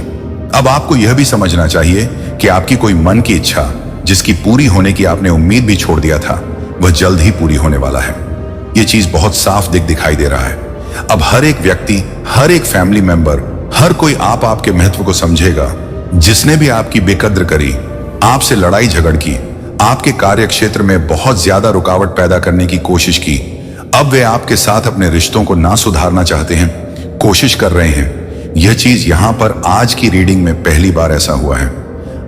अब आपको यह भी समझना चाहिए कि आपकी कोई मन की इच्छा, जिसकी पूरी होने की आपने उम्मीद भी छोड़ दिया था, वह जल्द ही पूरी होने वाला है। यह चीज बहुत साफ दिखाई दे रहा है। अब हर एक व्यक्ति, हर एक फैमिली मेंबर, हर कोई आपके महत्व को समझेगा। जिसने भी आपकी बेकद्र करी, आपसे लड़ाई झगड़ की, आपके कार्य क्षेत्र में बहुत ज्यादा रुकावट पैदा करने की कोशिश की, अब वे आपके साथ अपने रिश्तों को ना सुधारना चाहते हैं, कोशिश कर रहे हैं। यह चीज यहां पर आज की रीडिंग में पहली बार ऐसा हुआ है।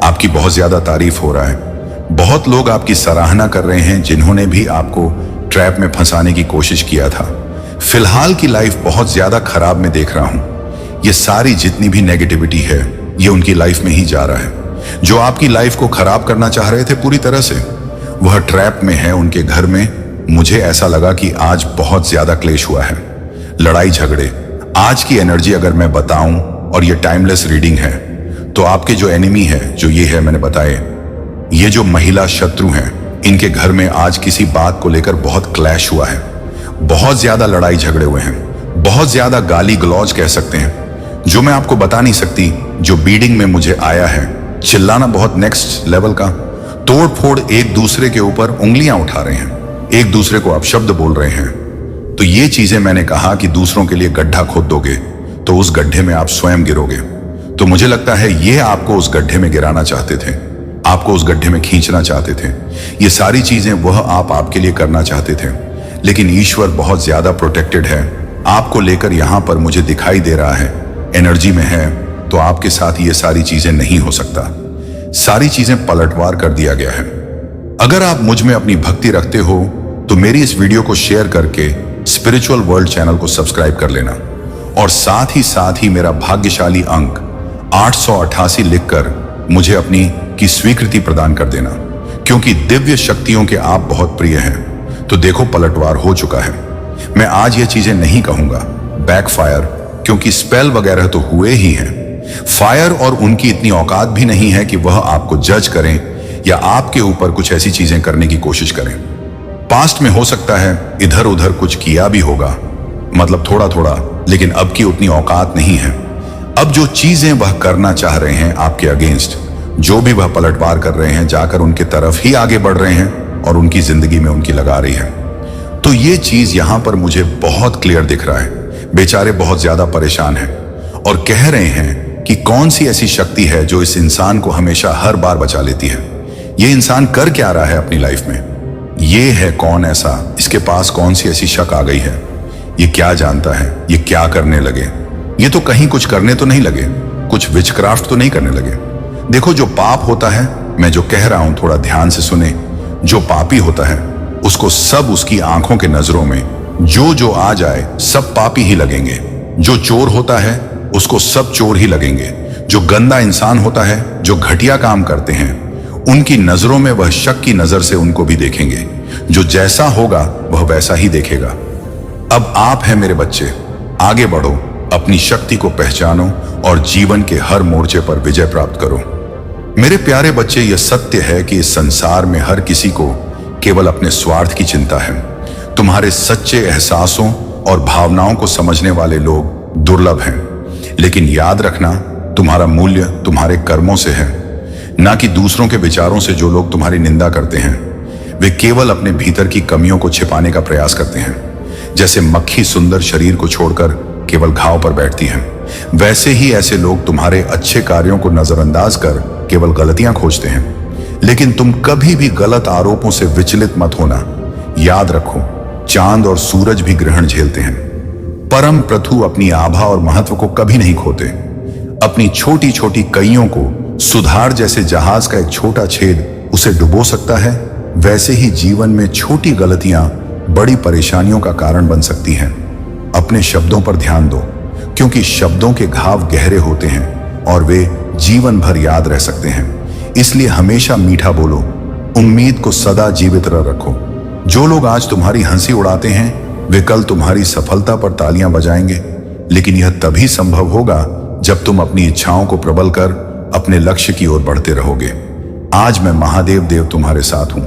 आपकी बहुत ज्यादा तारीफ हो रहा है। बहुत लोग आपकी सराहना कर रहे हैं जिन्होंने भी आपको ट्रैप में फंसाने की कोशिश किया था। फिलहाल की लाइफ बहुत ज्यादा खराब में देख रहा हूं। ये सारी जितनी भी नेगेटिविटी है, ये उनकी लाइफ में ही जा रहा है। जो आपकी लाइफ को खराब करना चाह रहे थे पूरी तरह से, वह ट्रैप में है उनके घर में। मुझे ऐसा लगा कि आज बहुत ज्यादा क्लेश हुआ है, लड़ाई झगड़े। आज की एनर्जी अगर मैं बताऊं, और ये टाइमलेस रीडिंग है, तो आपके जो एनिमी है, जो ये है मैंने बताए, ये जो महिला शत्रु हैं, इनके घर में आज किसी बात को लेकर बहुत क्लैश हुआ है। बहुत ज्यादा लड़ाई झगड़े हुए हैं, बहुत ज्यादा गाली गलौज कह सकते हैं, जो मैं आपको बता नहीं सकती। जो बीडिंग में मुझे आया है, चिल्लाना बहुत नेक्स्ट लेवल का, तोड़ फोड़, एक दूसरे के ऊपर उंगलियां उठा रहे हैं, एक दूसरे को अपशब्द बोल रहे हैं। तो ये चीजें मैंने कहा कि दूसरों के लिए गड्ढा खोद दोगे तो उस गड्ढे में आप स्वयं गिरोगे। तो मुझे लगता है ये आपको उस गड्ढे में गिराना चाहते थे, आपको उस गड्ढे में खींचना चाहते थे। ये सारी चीजें वह आपके लिए करना चाहते थे, लेकिन ईश्वर बहुत ज्यादा प्रोटेक्टेड है आपको लेकर। यहां पर मुझे दिखाई दे रहा है, एनर्जी में है, तो आपके साथ ये सारी चीजें नहीं हो सकता। सारी चीजें पलटवार कर दिया गया है। अगर आप मुझ में अपनी भक्ति रखते हो तो मेरी इस वीडियो को शेयर करके स्पिरिचुअल वर्ल्ड चैनल को सब्सक्राइब कर लेना, और साथ ही मेरा भाग्यशाली अंक 888 लिखकर मुझे अपनी की स्वीकृति प्रदान कर देना, क्योंकि दिव्य शक्तियों के आप बहुत प्रिय हैं। तो देखो, पलटवार हो चुका है। मैं आज ये चीजें नहीं कहूंगा बैकफायर, क्योंकि स्पेल वगैरह तो हुए ही हैं। फायर और उनकी इतनी औकात भी नहीं है कि वह आपको जज करें या आपके ऊपर कुछ ऐसी चीजें करने की कोशिश करें। पास्ट में हो सकता है इधर उधर कुछ किया भी होगा, मतलब थोड़ा थोड़ा, लेकिन अब की उतनी औकात नहीं है। अब जो चीजें वह करना चाह रहे हैं आपके अगेंस्ट, जो भी वह पलटवार कर रहे हैं, जाकर उनके तरफ ही आगे बढ़ रहे हैं और उनकी जिंदगी में उनकी लगा रही है। तो ये चीज यहां पर मुझे बहुत क्लियर दिख रहा है। बेचारे बहुत ज्यादा परेशान हैं और कह रहे हैं कि कौन सी ऐसी शक्ति है जो इस इंसान को हमेशा हर बार बचा लेती है। ये इंसान कर क्या रहा है अपनी लाइफ में? ये है कौन ऐसा, इसके पास कौन सी ऐसी शक आ गई है? ये क्या जानता है? ये क्या करने लगे? ये तो कहीं कुछ करने तो नहीं लगे, कुछ विचक्राफ्ट तो नहीं करने लगे। देखो, जो पाप होता है, मैं जो कह रहा हूं थोड़ा ध्यान से सुने, जो पापी होता है उसको सब उसकी आंखों के नजरों में जो आ जाए सब पापी ही लगेंगे। जो चोर होता है उसको सब चोर ही लगेंगे। जो गंदा इंसान होता है, जो घटिया काम करते हैं, उनकी नजरों में वह शक की नजर से उनको भी देखेंगे। जो जैसा होगा वह वैसा ही देखेगा। अब आप हैं मेरे बच्चे, आगे बढ़ो, अपनी शक्ति को पहचानो और जीवन के हर मोर्चे पर विजय प्राप्त करो। मेरे प्यारे बच्चे, यह सत्य है कि इस संसार में हर किसी को केवल अपने स्वार्थ की चिंता है। तुम्हारे सच्चे एहसासों और भावनाओं को समझने वाले लोग दुर्लभ हैं। लेकिन याद रखना, तुम्हारा मूल्य तुम्हारे कर्मों से है, ना कि दूसरों के विचारों से। जो लोग तुम्हारी निंदा करते हैं वे केवल अपने भीतर की कमियों को छिपाने का प्रयास करते हैं। जैसे मक्खी सुंदर शरीर को छोड़कर केवल घाव पर बैठती है, वैसे ही ऐसे लोग तुम्हारे अच्छे कार्यों को नजरअंदाज कर केवल गलतियां खोजते हैं। लेकिन तुम कभी भी गलत आरोपों से विचलित मत होना। याद रखो, चांद और सूरज भी ग्रहण झेलते हैं। परम प्रभु अपनी आभा और महत्व को कभी नहीं खोते। अपनी छोटी छोटी कइयों को सुधार जैसे जहाज का एक छोटा छेद उसे डुबो सकता है, वैसे ही जीवन में छोटी गलतियां बड़ी परेशानियों का कारण बन सकती हैं। अपने शब्दों पर ध्यान दो, क्योंकि शब्दों के घाव गहरे होते हैं और वे जीवन भर याद रह सकते हैं। इसलिए हमेशा मीठा बोलो, उम्मीद को सदा जीवित रखो। जो लोग आज तुम्हारी हंसी उड़ाते हैं वे कल तुम्हारी सफलता पर तालियां बजाएंगे। लेकिन यह तभी संभव होगा जब तुम अपनी इच्छाओं को प्रबल कर अपने लक्ष्य की ओर बढ़ते रहोगे। आज मैं महादेव देव तुम्हारे साथ हूं।